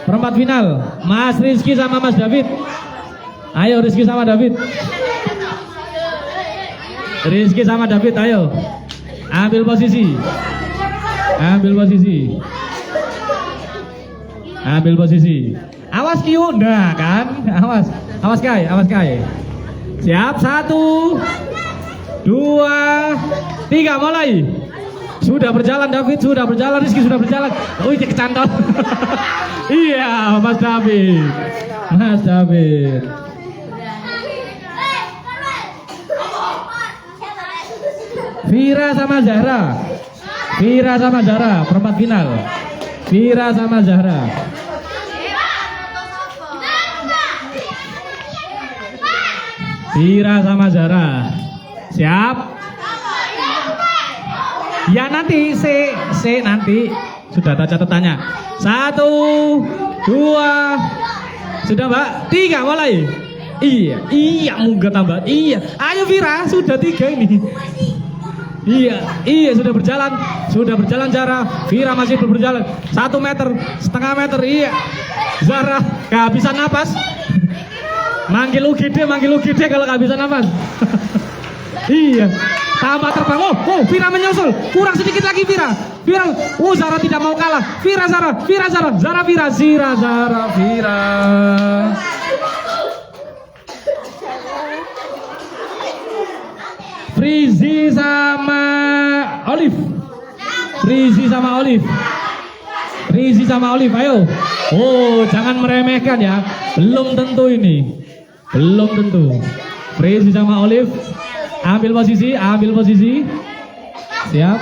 Perempat final. Mas Rizky sama Mas David. Ayo Rizky sama David. Ayo. Ambil posisi. Awas Kiu. Nah kan. Awas Kai. Siap. 1, 2, 3 mulai. Sudah berjalan David, Rizky sudah berjalan. Ini kecantol. Iya, Mas David. Vira sama Zahra, perempat final. Vira sama Zahra. Siap? Ya nanti, nanti sudah ada catatannya. 1, 2, sudah Mbak, 3 mulai. Iya, munggah tambah. Iya, ayo Vira, sudah 3 ini. Iya, sudah berjalan Zahra. Vira masih berjalan 1 meter, setengah meter. Iya, Zahra kehabisan napas. Manggil UGD kalau kehabisan napas. Iya. Tambah terbang. Vira menyusul. Kurang sedikit lagi Vira. Zahra tidak mau kalah. Vira. Frizi sama Olive. Ayo. Jangan meremehkan ya. Belum tentu ini. Frizi sama Olive. Ambil posisi. Siap.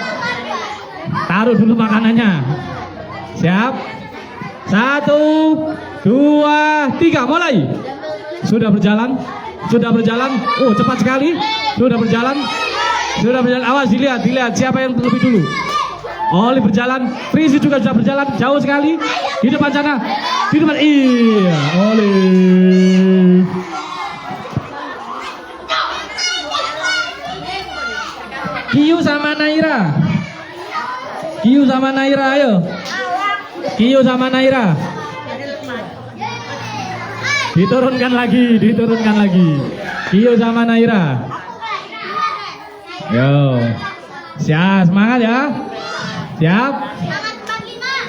Taruh dulu makanannya. Siap. 1, 2, 3, mulai. Sudah berjalan. Oh, cepat sekali. Sudah berjalan. Awas dilihat siapa yang lebih dulu. Oli berjalan, Frizi juga sudah berjalan jauh sekali. Di depan sana. Iya, Oli. Kiyu sama Naira, ayo. Kiyu sama Naira. Diturunkan lagi. Kiyu sama Naira. Yo. Siap, semangat ya. Siap.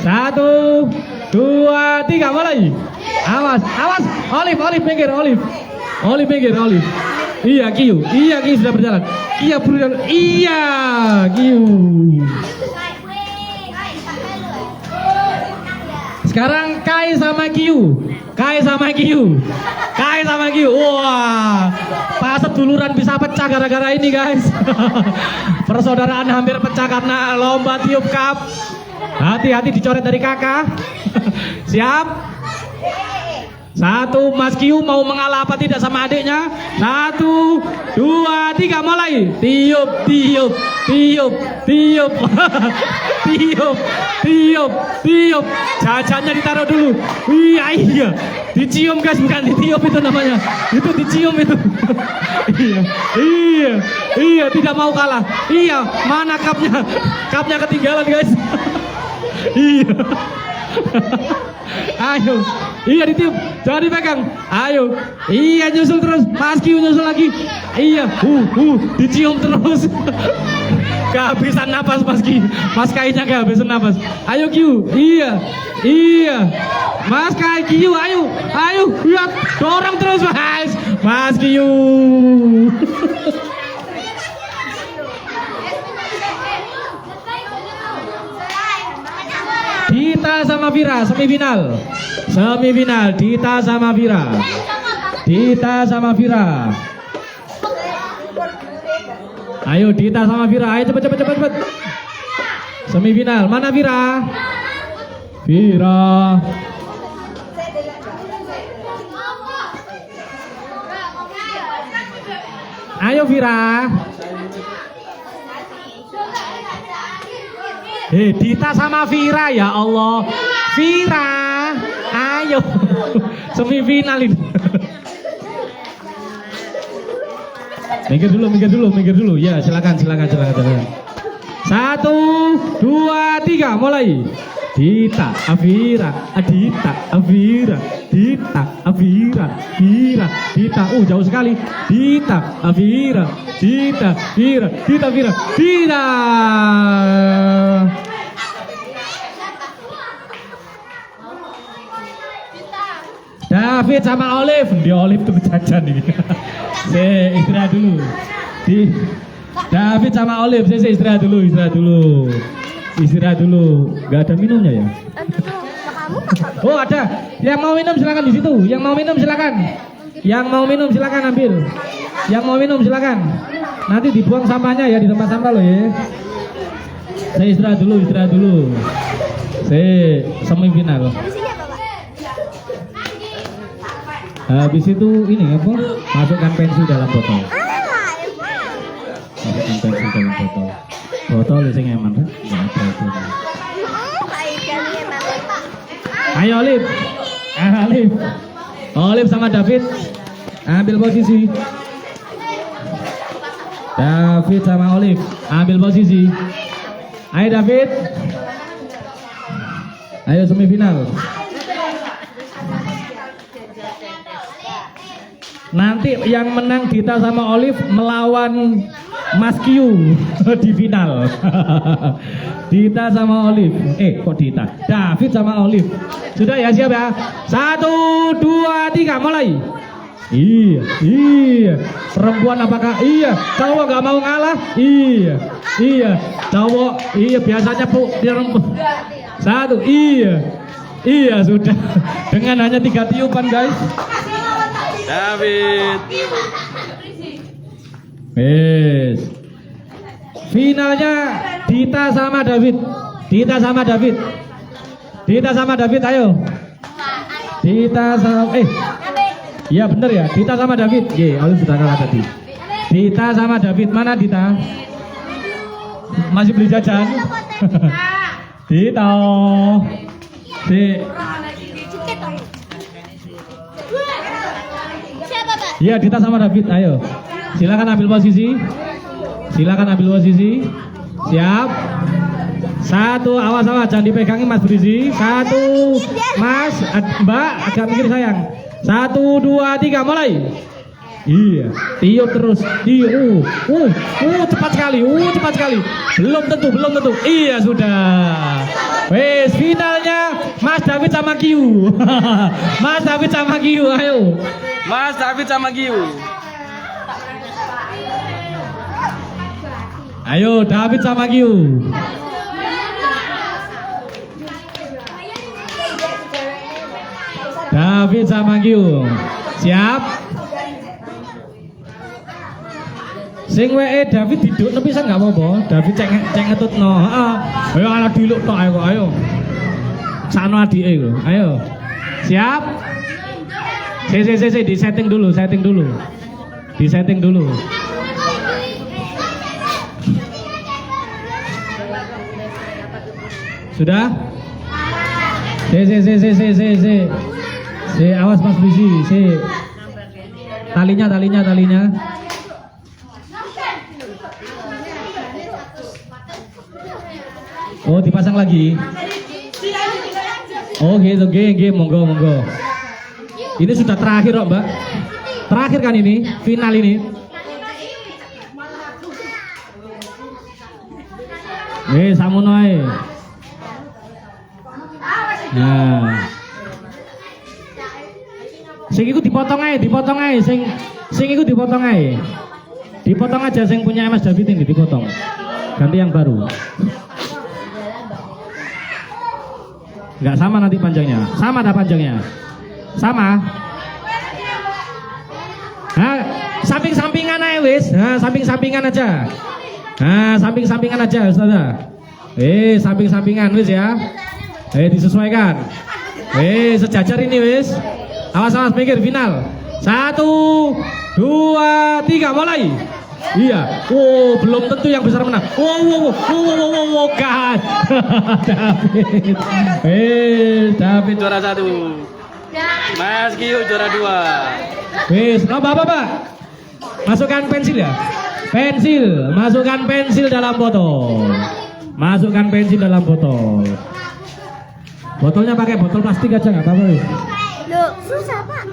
1, 2, 3, mulai. Awas. Olive minggir. Iya, Kiyu sudah berjalan. Iya, Kiyu. Sekarang Kai sama Kiyu. Wah, pas seduluran bisa pecah gara-gara ini, guys. Persaudaraan hampir pecah karena lomba tiup cup. Hati-hati dicoret dari kakak. Siap. 1, Mas Kiyu mau mengalah apa tidak sama adiknya? 1, 2, 3, mulai. Tiup. Tiup. Jajannya ditaruh dulu. Iya. Dicium, guys, bukan ditiup itu namanya. Itu dicium itu. Iya, tidak mau kalah. Iya, mana cupnya? Cupnya ketinggalan, guys. Iya. Ayo. Iya, ditiup. Jangan dipegang. Ayo. Iya, nyusul terus. Mas Kiyu nyusul lagi. Iya. Dicium terus. Kehabisan napas Mas Kiyu. Mas Kainya kehabisan napas. Ayo Kiyu. Iya. Mas Kai, Kiyu, ayo. Ya, dorong terus, Mas Kiyu. Dita sama Vira, semifinal. Dita sama Vira. Ayo Dita sama Vira, ayo cepet. Semifinal, mana Vira? Ayo Vira. Dita sama Vira, ya Allah. Vira, ayo. Semifinal ini. Minggir dulu. Ya, silakan. 1, 2, 3, mulai. Dita, Vira. Jauh sekali. Dita, Vira. David sama Olive. Di Olive tuh jajan ini. Istirahat dulu. David sama Olive, istirahat dulu. Gak ada minumnya ya? Oh, ada. Yang mau minum silakan di situ. Yang mau minum silakan ambil. Nanti dibuang sampahnya ya di tempat sampah loh ya. Saya istirahat dulu. Semifinal. Habis itu ini apa? Masukkan pensil dalam botol. Botol sing eman kan? Ayo Olive sama David ambil posisi. David sama Olive ambil posisi. Ayo David. Ayo semifinal. Nanti yang menang Dita sama Olive melawan Mas Kiyu di final. Dita sama Olive. Kok Dita? David sama Olive. Sudah ya, siap ya? 1, 2, 3, mulai. Iya. Perempuan apakah? Iya. Cowok gak mau ngalah? Iya. Cowok. Iya, biasanya perempuan. 1, iya sudah. Dengan hanya 3 tiupan, guys. David. Wes. Finalnya Dita sama David. Dita sama David. Dita sama David, ayo. Dita sama iya bener ya, Dita sama David. Ye, aku sudah kalah tadi. Dita sama David, mana Dita? Masih beli jajan? Dita. Siapa, Pak? Iya, Dita sama David, ayo. Silakan ambil posisi. Silakan ambil posisi. Siap. Satu, awas jangan dipegangin Mas Brizi. Satu, Mas, Mbak, agak mikir sayang. 1, 2, 3, mulai. Iya, tiup terus. Iya, cepat sekali. Cepat sekali. Belum tentu. Iya, sudah. Wes, finalnya Mas David sama Kiu. Mas David sama Kiu, ayo. Mas David sama Giu. Ayo, David sama Kiu. David sama Giu. Siap. Sing wae David diduk pisan enggak apa-apa. David cek ngetutno. Heeh. Ayo ala diluk tok ayo. Sakno adike lho. Ayo. Siap. Di setting dulu. Di setting dulu. Sudah? Awas Mas Bizi. Talinya. Oh, dipasang lagi. Oh, gitu, monggo. Ini sudah terakhir kok, Mbak. Terakhir kan ini, final ini. Samono ae. Nah. Sing iku dipotong ae. Sing iku dipotong ae. Dipotong aja sing punya Mas David ini dipotong. Ganti yang baru. Enggak sama nanti panjangnya. Sama dah panjangnya. Sama. Nah, samping-sampingan aja wis. Nah, samping-sampingan aja. Ustazah. Samping-sampingan wis ya. Disesuaikan. Sejajar ini wis. Awas mikir final. 1, 2, 3 mulai. Iya. Belum tentu yang besar menang. God. David. David Juara 1. Mas Giu juara 2. Wis, Pak. Masukkan pensil ya. Masukkan pensil dalam botol. Botolnya pakai botol plastik aja nggak apa-apa. Loh, susah, Pak.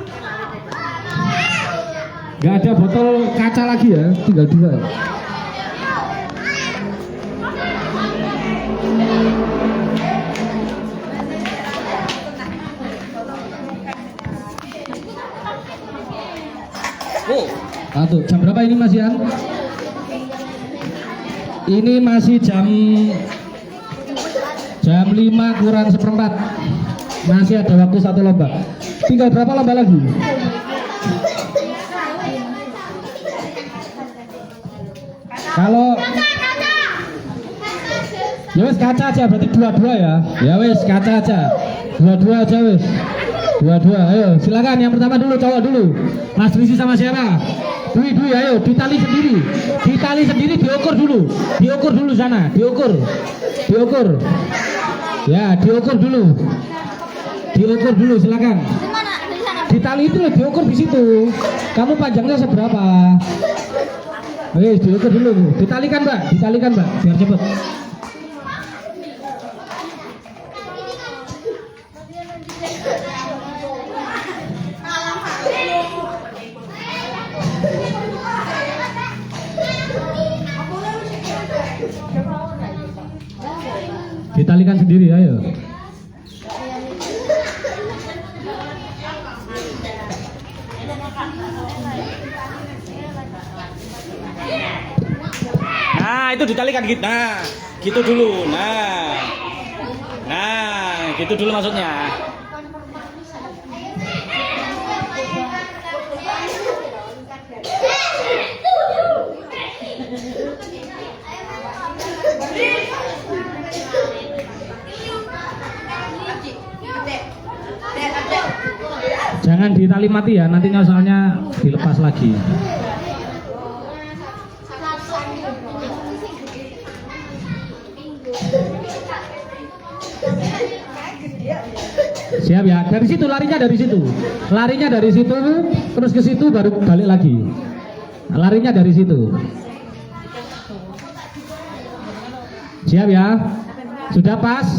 Nggak ada botol kaca lagi ya, tinggal 2. Jam berapa ini Mas Yan? Ini masih jam 5 kurang seperempat. Masih ada waktu 1 lomba. Tinggal berapa lomba lagi? Kalau ya wes kaca aja berarti 2-2 ya. Ya wes kaca aja. 2-2 aja wes. 2-2. Ayo silakan yang pertama dulu cowok dulu. Mas Risi sama siapa? Dwi ayo ditali sendiri. Diukur dulu sana. Diukur. Ya, diukur dulu silakan. Ditali itu loh, diukur di situ. Kamu panjangnya seberapa? Diukur dulu. Ditalikan Mbak, biar cepet. Ditalikan sendiri, ayo. Nah, itu ditalikan gitu. Nah, gitu dulu. Nah, gitu dulu maksudnya. Jangan ditali mati ya, nantinya soalnya dilepas lagi. Siap ya, dari situ larinya dari situ. Larinya dari situ, terus ke situ baru balik lagi. Larinya dari situ. Siap ya? Sudah pas?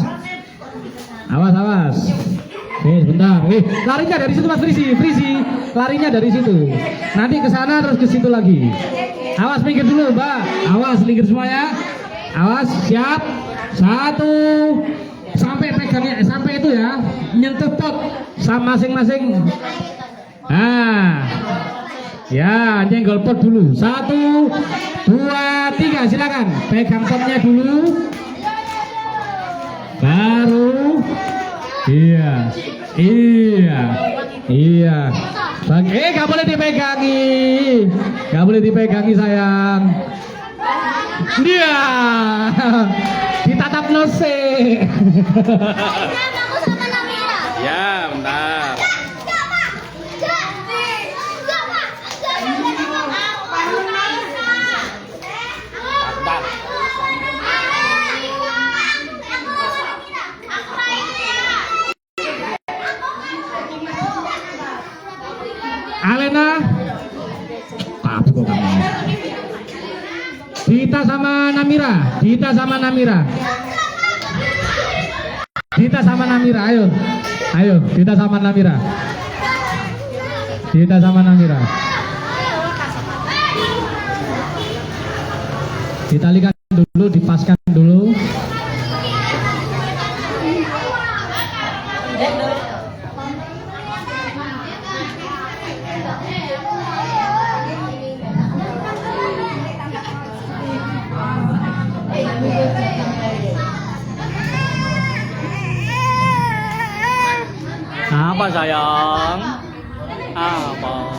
Awas, awas. Sebentar. Larinya dari situ Mas Frisi. Larinya dari situ. Nanti ke sana terus ke situ lagi. Awas minggir dulu, Mbak. Awas minggir semuanya. Awas, siap. 1. Sampai pegangnya, sampai itu ya. Nyentuh pot sama masing-masing. Ya, nyenggol pot dulu. 1, 2, 3, silakan. Pegang potnya dulu. Baru. Iya. Gak boleh dipegangi sayang. Dia. Ditatap nose. Ya, bentar. Alena, apa kamu? Dita sama Namira. Ayo, Dita sama Namira. Ditalikan dulu, dipaskan dulu. Apa sayang? Apa?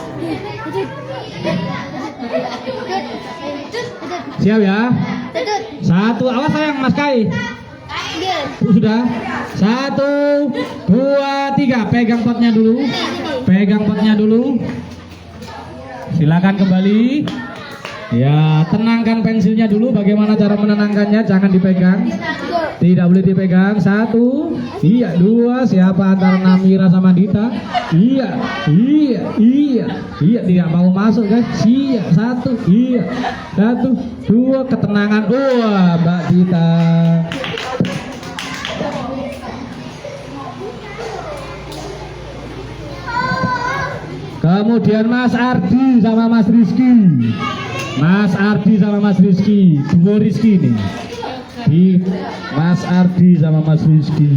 Siap ya? 1, awas sayang Mas Kai. Sudah. 1, 2, 3. Pegang potnya dulu. Silakan kembali. Ya, tenangkan pensilnya dulu. Bagaimana cara menenangkannya? Jangan dipegang. Tidak boleh dipegang. 1, iya. 2, siapa antara Namira sama Dita? Iya. Tidak mau masuk guys. Iya. 1, iya. 1, 2, ketenangan. Wah, Mbak Dita. Kemudian Mas Ardi sama Mas Rizky. Dua Rizky nih. Mas Ardi sama Mas Rizky.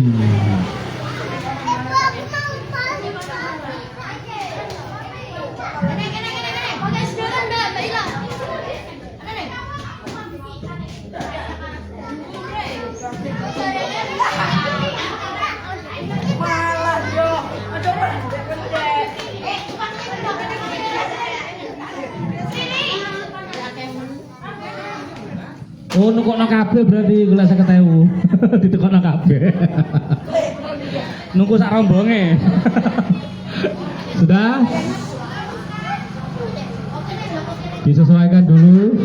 Oh, nukokno kabeh berarti gula 50.000. Ditekokno kabeh. Nunggu sak rombonge. Sudah? Disesuaikan dulu.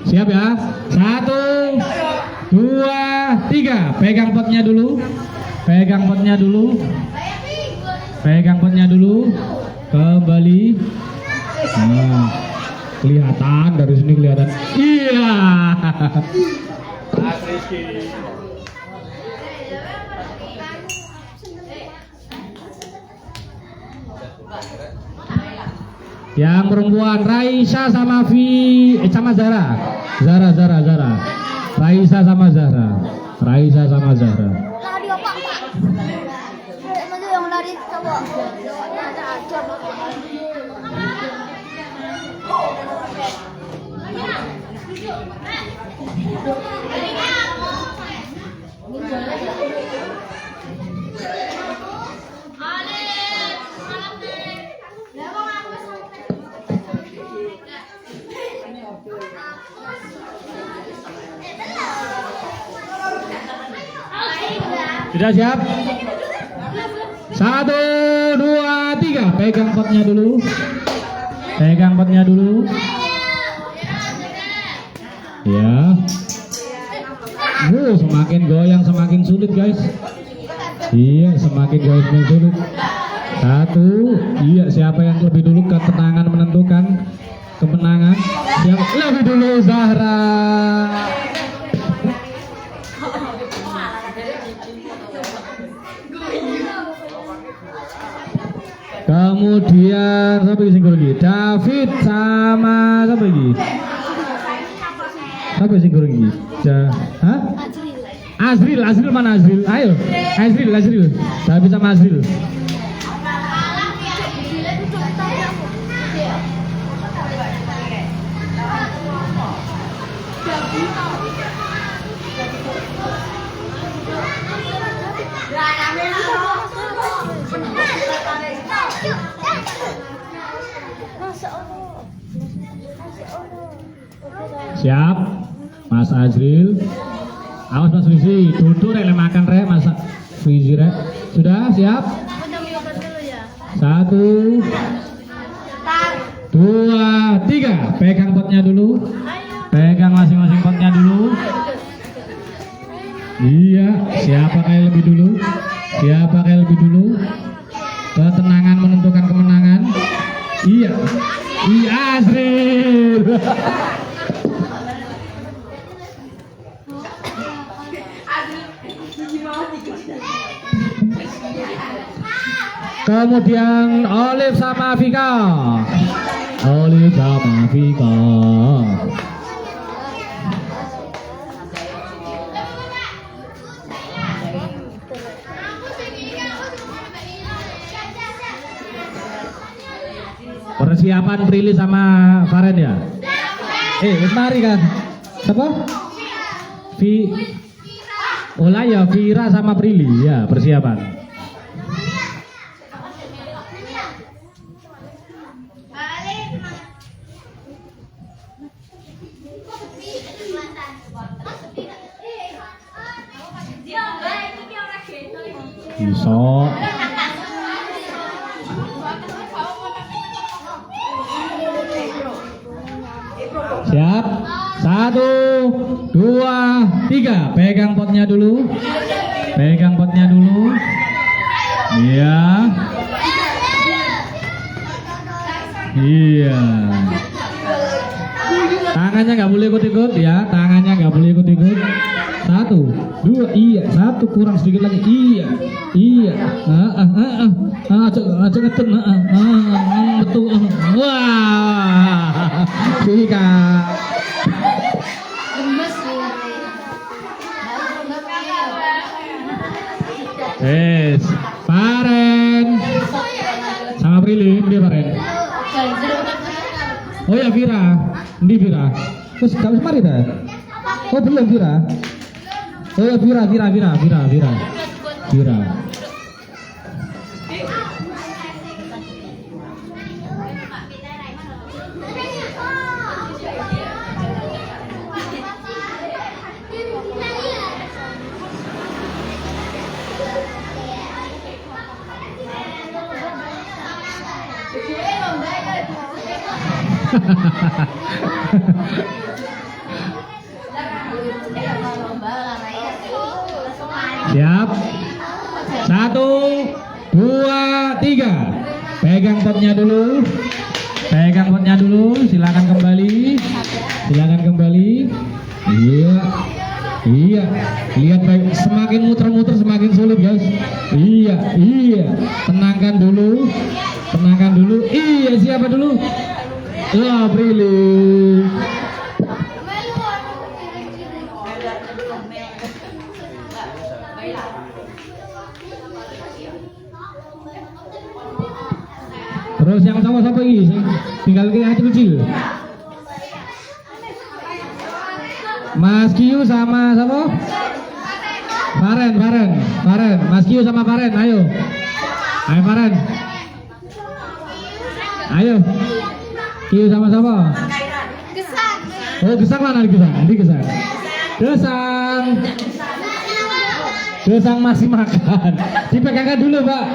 Siap ya? 1, 2, 3. Pegang potnya dulu. Kembali. Nah, kelihatan dari sini kelihatan. Iya. Mas Rizky. Yang perempuan Raisa sama sama Zara. Raisa sama Zahra. Lari opak, Pak. Mana yang lari cowok? Sudah siap? 1, 2, 3. Pegang potnya dulu. Pegang potnya dulu. Ya. Semakin goyang semakin sulit guys. Iya, semakin goyang semakin sulit. 1. Iya, siapa yang lebih dulu ketenangan menentukan kemenangan? Yang lebih dulu Zahra. Kemudian siapa yang singgul lagi? David sama siapa lagi? Siapa yang singgul lagi? Hah? Azril mana Azril? Ayo, Azril. David sama Azril. Siap, Mas Azril. Awas Mas Fizi, duduk rek makan rek Mas Fizi rek. Sudah siap? 1, 2, 3. Pegang potnya dulu. Pegang masing-masing potnya dulu. Iya, siapa yang lebih dulu? Siapa yang lebih dulu? Ketenangan menentukan kemenangan. Iya, Azril. Kemudian Olive sama Vika. Persiapan Prilly sama Faren ya? Mari kan? Siapa? Olah ya, Vira sama Prilly ya persiapan. Bisa. Siap? 1, 2, 3. Pegang potnya dulu. Pegang potnya dulu. Iya. Iya. Tangannya nggak boleh ikut-ikut ya. Tangannya nggak boleh ikut-ikut. 1, 2, iya. 1 kurang sedikit lagi. Iya. Aja ngeten. Betul. Wah. Vika. Faren sama Prilly, dia Faren. Oh ya Vira, di Vira. Terus kamu mari dah. Oh belum Vira. Oh ya Vira. Siap? 1, 2, 3. Pegang potnya dulu. Silakan kembali. Iya. Lihat baik, semakin muter-muter semakin sulit guys. Iya. Tenangkan dulu. Iya, siapa dulu? Prilly. Terus yang sama siapa lagi? Tinggal yang kecil. Mas Kiyu sama siapa? Faren. Mas Kiyu sama Faren, ayo Faren. Ayo. Kiyu sama siapa? Gesang. Oh, Gesang mana Gesang? Di Gesang. Gesang masih makan. Dipegangkan dulu, Mbak.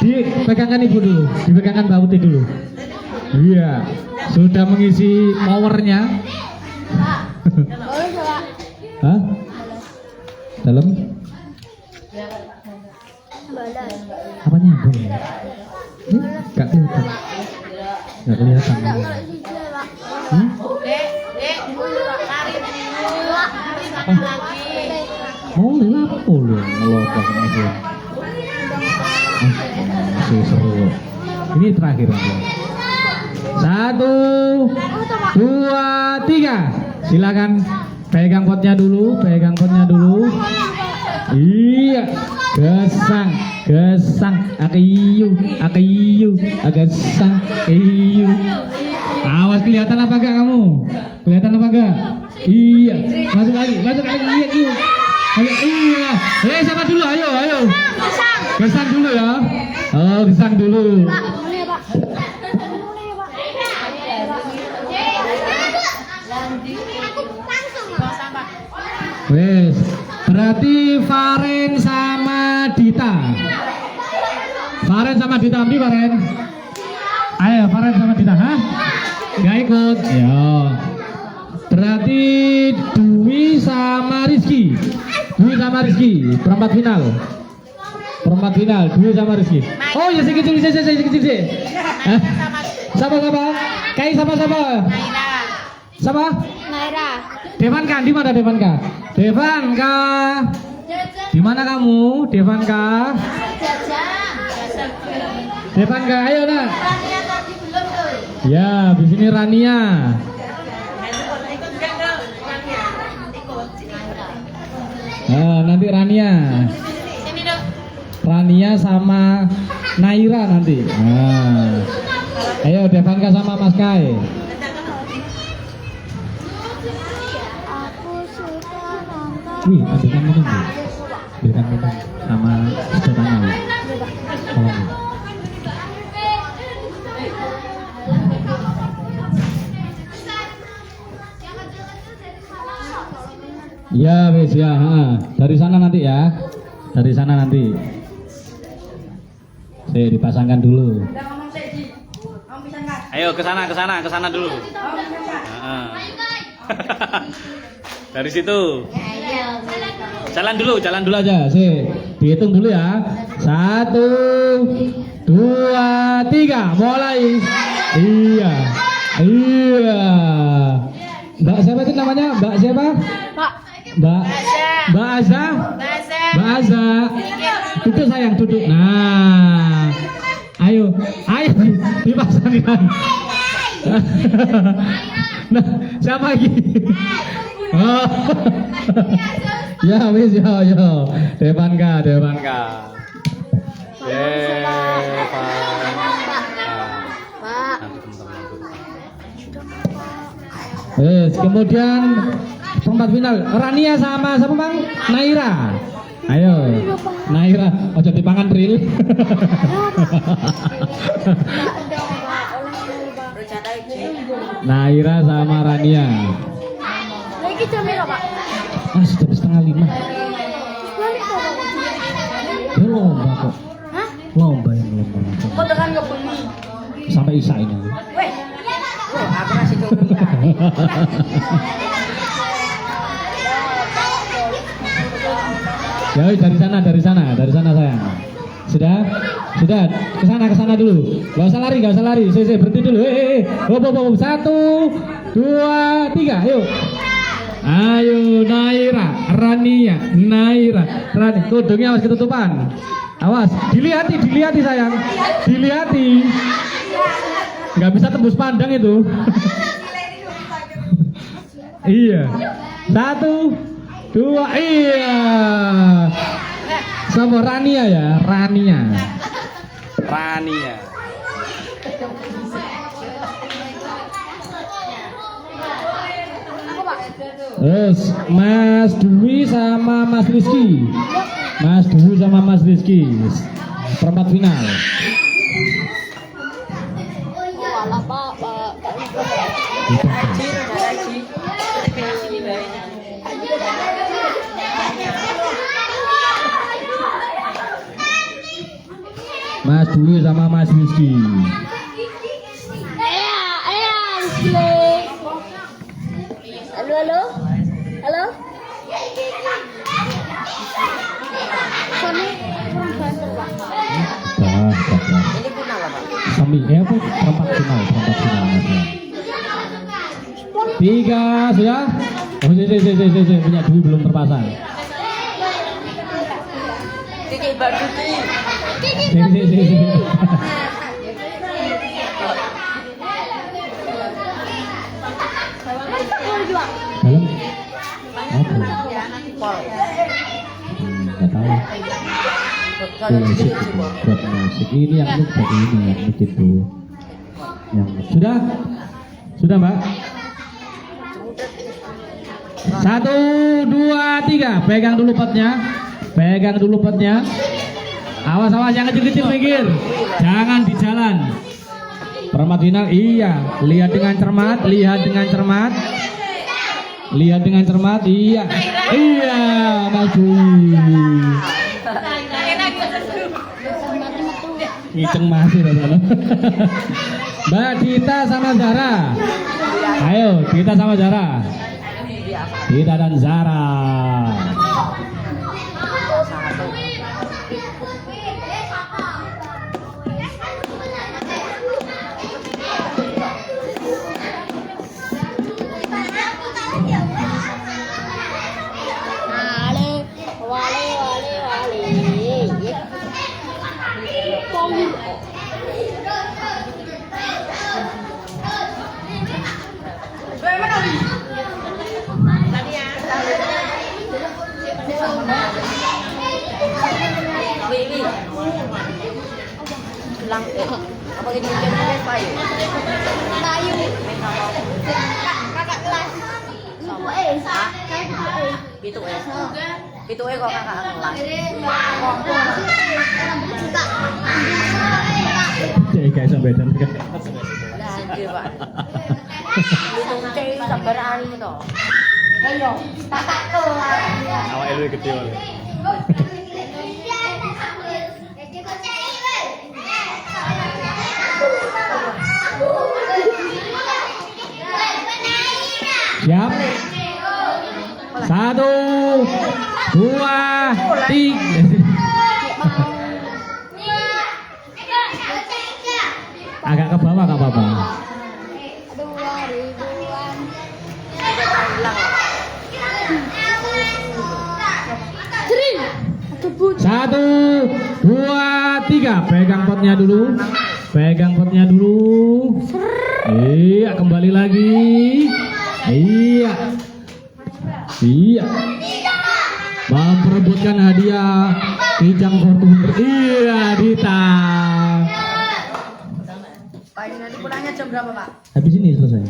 Dipegangkan Ibu dulu. Dipegangkan Mbak Uti dulu. Iya, sudah mengisi powernya. Boleh coba. Hah? Dalam? Boleh. Apanya? Boleh. Gak kelihatan. Gak kelihatan. Enggak kalau siji, Pak. Hmm? Mau lapo lho ngelobak aja. Masih seru. Ini terakhir aja. 1, 2, 3. Silakan pegang potnya dulu, pegang potnya dulu. Iya, gesang, gesang, akiyu, gesang, akiyu. Awas kelihatan apa enggak kamu? Kelihatan apa enggak? Iya, masuk lagi, iya, iya. Ayo, iya. Siapa dulu? Ayo. Gesang dulu ya. Oh, gesang dulu. Pak, boleh, Pak. Wes, berarti Faren sama Dita. Faren sama Dita, ambil Faren. Ayo, Faren sama Dita, hah? Gak ikut? Ya. Berarti Dwi sama Rizky. Dwi sama Rizky, perempat final. Perempat final, Dwi sama Rizky. Oh ya, si kecil. Sama. Kai sama. Sama? Naira. Devanka, di mana Devanka? Devanka. Di mana kamu? Devanka. Devanka, ayo nak. Ya, di sini Rania. Nanti Rania. Rania sama Naira nanti. Ayo Devanka sama Mas Kai. Aku suka nonton. Wih, ambilkan minum Bu. Ambilkan minum sama sedotannya Bu. Tolong Bu. Ya wes ya, dari sana nanti ya. Dari sana nanti. Dipasangkan dulu. Ayo ke sana dulu. Dari situ. Jalan dulu Aja, dihitung dulu ya. 1, 2, 3, mulai. Iya. Mbak siapa itu namanya? Mbak siapa? Pak. Mbak Aza. Duduk sayang, duduk. Nah, ayo dipasangkan. Nah, siapa lagi? Oh. Ya wis yo. Devanka. Wes, kemudian perempat final Rania sama siapa Bang? Naira. Ayo, Naira, ojo dipangan Ril. Naira sama Rania. Lagi jam berapa, Pak? Sudah 4:30. Balik kok, Pak. Ya lomba kok. Hah? Lomba. Kok tekan ngebeli? Sampai Isa ini. Weh. Oh, aku masih tunggu. Ya dari sana sayang. Sudah ke sana dulu. Gak usah lari. Berhenti dulu. Hop. 1, 2, 3, ayo. Ayo Naira, Rania. Kudungnya awas ketutupan. Awas, dilihat sayang. Dilihat. Nggak bisa tembus pandang itu. Iya. 1, 2, iya. Sama Rania ya, Rania. Terus Mas Dwi sama Mas Rizky. Perempat final. Walah, Pak. Haji. Mas Dwi sama Mas Rizky. Halo, halo. Halo. Sony kurang bantu, Pak. Ini final apa? Sami, apa? Perempat final. Tiga, sudah? Oh, punya Dwi belum terpasang. Kiki baru sih. Sini. Dalam? Apa? Pol. Nggak tahu. Buat musik ini yang lu pakai ini yang begitu. Yang sudah? Sudah, Mbak? 1, 2, 3. Pegang dulu potnya. Awas jangan kecil-kecil pinggir. Jangan di jalan. Perempat final, iya. Lihat dengan cermat. Iya. Iya, Mas Dwi. Ngiceng masih rasanya. Mbak Dita sama Zara. Ayo, Dita sama Zara. Dita dan Zara. Lang apa ini kan payu. Kakak kelas. Itu kok kakak kelas. Kayak sampai dan Lanjut, Pak. Itu cewek sabaran itu. Ayo, kakak kelas. Awak itu gede oleh. Siap. 1, 2, 3. Agak ke bawah nggak apa-apa. 2000-an. 1, 2, 3. Pegang potnya dulu. Iya, kembali lagi. Iya. Memperebutkan hadiah Kijang Fortuner. Iya, Dita. Pak, ini pulangnya jam berapa, Pak? Habis ini selesai.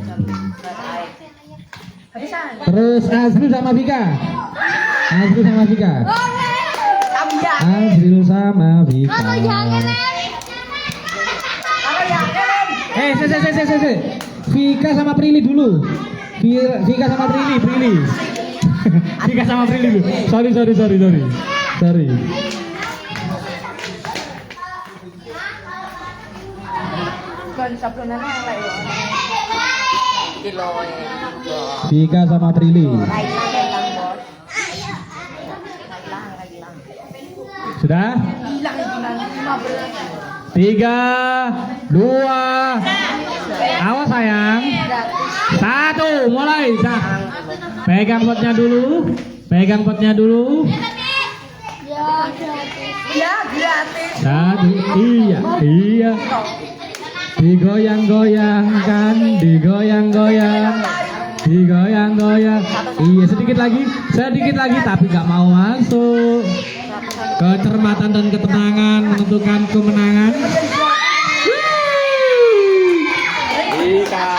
Habisan. Terus Azril sama Vika. Azril sama Vika. Kalau jangan Vika sama Prilly dulu. Vika sama Prilly. Vika sama Prilly dulu. Sorry. Kan sablonannya yang lain. Kilo ya. Vika sama Prilly. Railang, Bos. Railang. Sudah? Hilang gimana? 15. 3, 2. Awas sayang. 1, mulai. Pegang potnya dulu. ya gratis. Ya, gratis. 1, iya. Digoyang-goyangkan. Iya, sedikit lagi tapi nggak mau masuk. Kecermatan dan ketenangan menentukan kemenangan. Ika.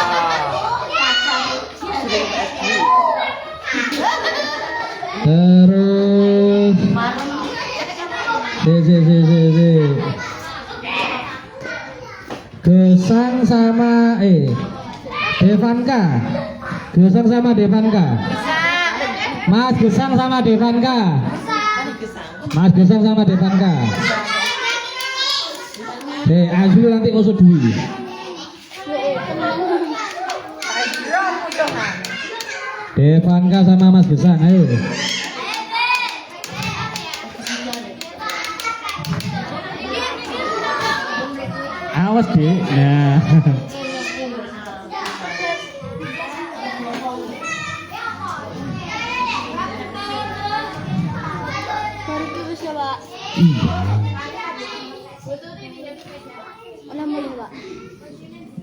Terus Gesang sama Devanka. Mas Gesang sama Devanka. Azril nanti usut dulu. Devanka sama Mas Gesang, ayo. Awas deh. Nah. Baru terus ya, Pak. Iya. Ulang mulu, Pak.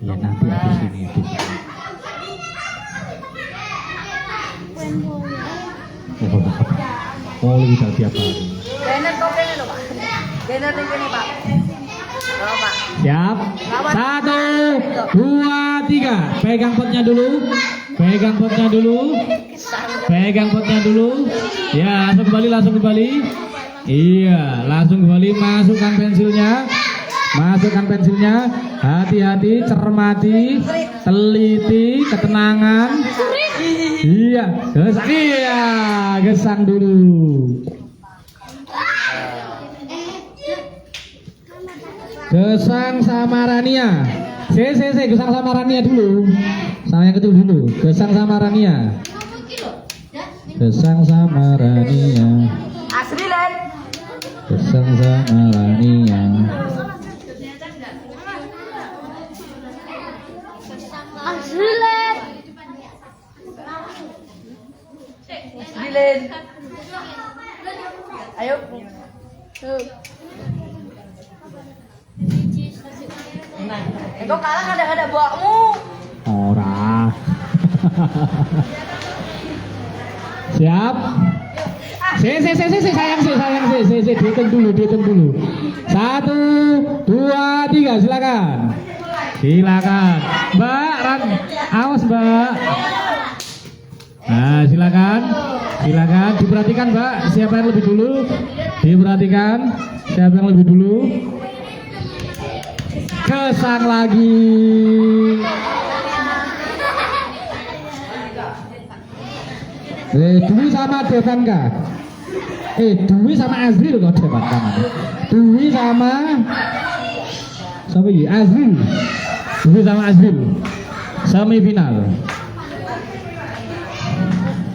Ya nanti habis ini. Oh, udah tiap hari. Gainer kok kene lho, Pak. Gainer ning kene, Pak. Oh, Pak. Siap. 1, 2, 3. Pegang potnya dulu. Pegang potnya dulu. Pegang potnya dulu. Ya, langsung kembali, langsung kembali. Iya, langsung kembali. Masukkan pensilnya. Masukkan pensilnya. Hati-hati, cermati, teliti, ketenangan. Iya, gesang. Iya, gesang dulu. Gesang sama Rania. Gesang sama Rania dulu. Sama yang kecil dulu. Gesang sama Rania. Gesang sama Rania. Asrilen. Gesang sama Rania. Asrilen. Asrilen. Ayo. Engkau kalah kadang-kadang buakmu. Ora. Siap. Sayang, dihitung dulu. 1, 2, 3, silakan. Silakan. Mbak, awas Mbak. Nah, silakan. Diperhatikan Mbak, siapa yang lebih dulu? Diperhatikan, siapa yang lebih dulu? Gesang lagi. Dwi sama Devanka. Dwi sama Azril kok Devanka mana? Dwi sama siapa ini? Azril. Dwi sama Azril. Semifinal.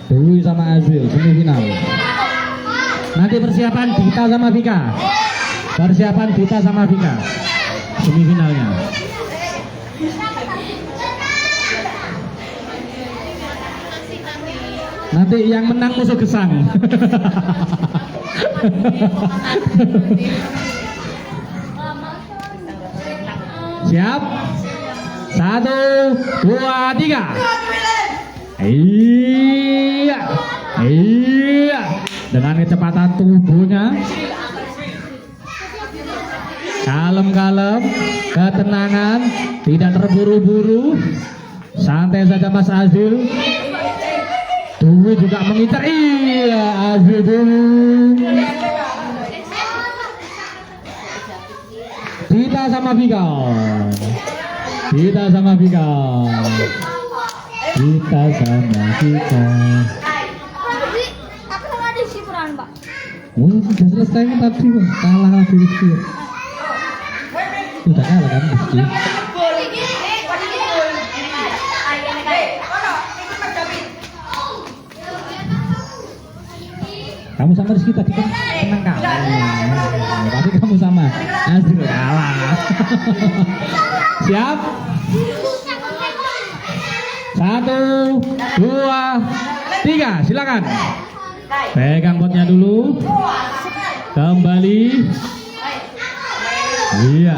Dwi sama Azril semifinal. Nanti persiapan Dita sama Vika. Semifinalnya. Nanti yang menang musuh gesang. Siap? 1, 2, 3. Iya. Dengan kecepatan tubuhnya. Kalem, ketenangan, tidak terburu-buru, santai saja Mas Azil. Dwi juga mengincar, iya Azil dulu. Dita sama Vika. Aku sama di Sipuran, Pak. Sudah selesai tadi, kalah lagi Rizky. Udah kalah kan Rizky. Kamu sama Rizky tadi kan menang kalah. Tapi kamu sama Azril kalah. Siap? 1, 2, 3, silakan. Pegang potnya dulu. Kembali. Iya.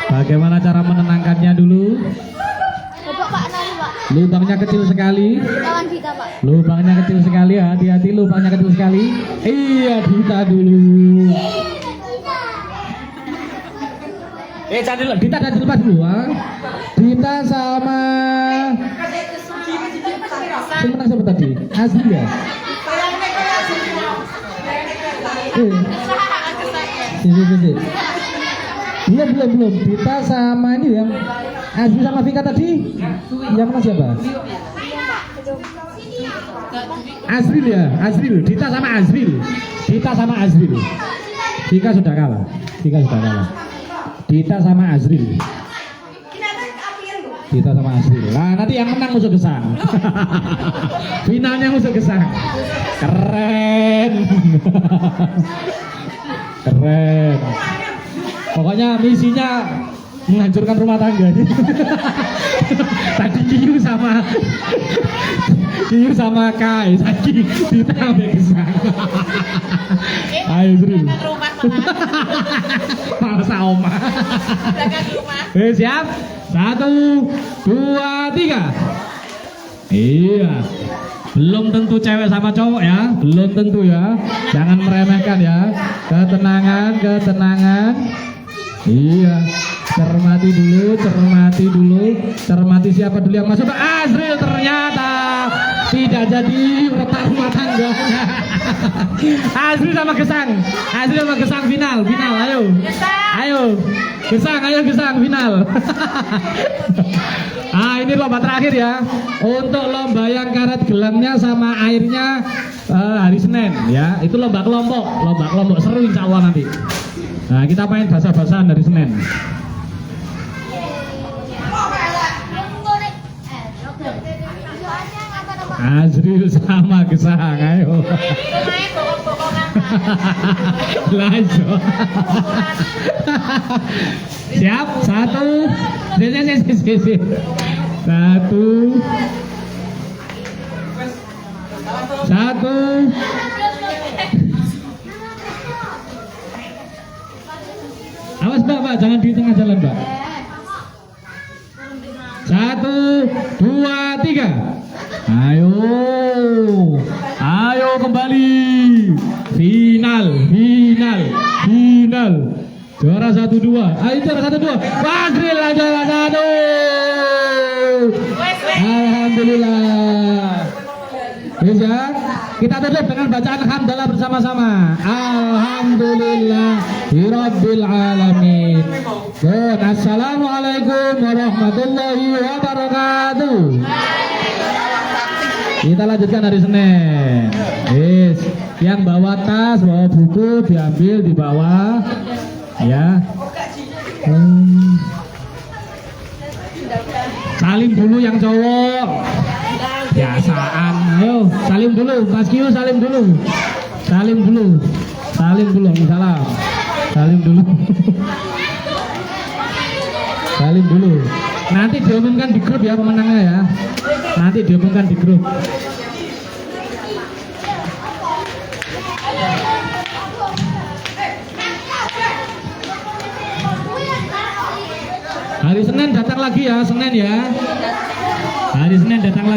Bagaimana cara menenangkannya dulu? Bapak Pak Nari, Pak. Lubangnya kecil sekali. Lawan kita, Pak. Lubangnya kecil sekali, hati-hati lubangnya kecil sekali. Iya, Dita dulu. Dita dan dilepas dulu. Dita sama yang menang siapa tadi? Azril ya? Belum. Dita sama ini yang Azril sama Vika tadi. Yang menang siapa? Azril ya, Dita sama Azril. Vika sudah kalah. Dita sama Azril. Dita sama Azril. Nah, nanti yang menang musuh gesang. Finalnya musuh gesang. Keren. Keren. Pokoknya misinya menghancurkan rumah tangga. Tadi Kiyu sama Kai, tadi Dita sampai gesang. Ayo Zril. Malah sama. Siap? 1, 2, 3. Iya. Belum tentu cewek sama cowok ya, belum tentu ya. Jangan meremehkan ya. Ketenangan. Iya. Cermati dulu. Cermati siapa dulu yang masuk. Azril ternyata tidak jadi retak rumah tangganya. Azril sama Gesang final, ayo. Gesang final. Ah, ini lomba terakhir ya. Untuk lomba yang karet gelangnya sama airnya hari Senin ya. Itu lomba kelompok seru insya Allah nanti. Nah, kita main basah-basahan dari Senin. Azril sama Gesang, ayo. Lanjut. Siap? 1. Sisi. 1. Awas Mbak, jangan di tengah jalan Mbak. 1, 2, 3. Ayo kembali. Final. Juara 1-2. Ayo juara 1-2. Azril juara 1. Alhamdulillah. Bisa kita tutup dengan bacaan hamdalah bersama-sama. Alhamdulillahirabbil alamin. Dan assalamualaikum warahmatullahi wabarakatuh. Kita lanjutkan hari Senin. Yes. Yang bawa tas, bawa buku diambil di bawah. Ya. Salim dulu yang cowok. Biasaan. Ayo, salim dulu. Mas Kiyo salim dulu. Salim dulu. Salam. Salim dulu. Salim dulu. Nanti diumumkan di grup ya pemenangnya ya. Nanti diumumkan di grup. Hari Senin datang lagi ya, Senin ya. Hari Senin datang lagi.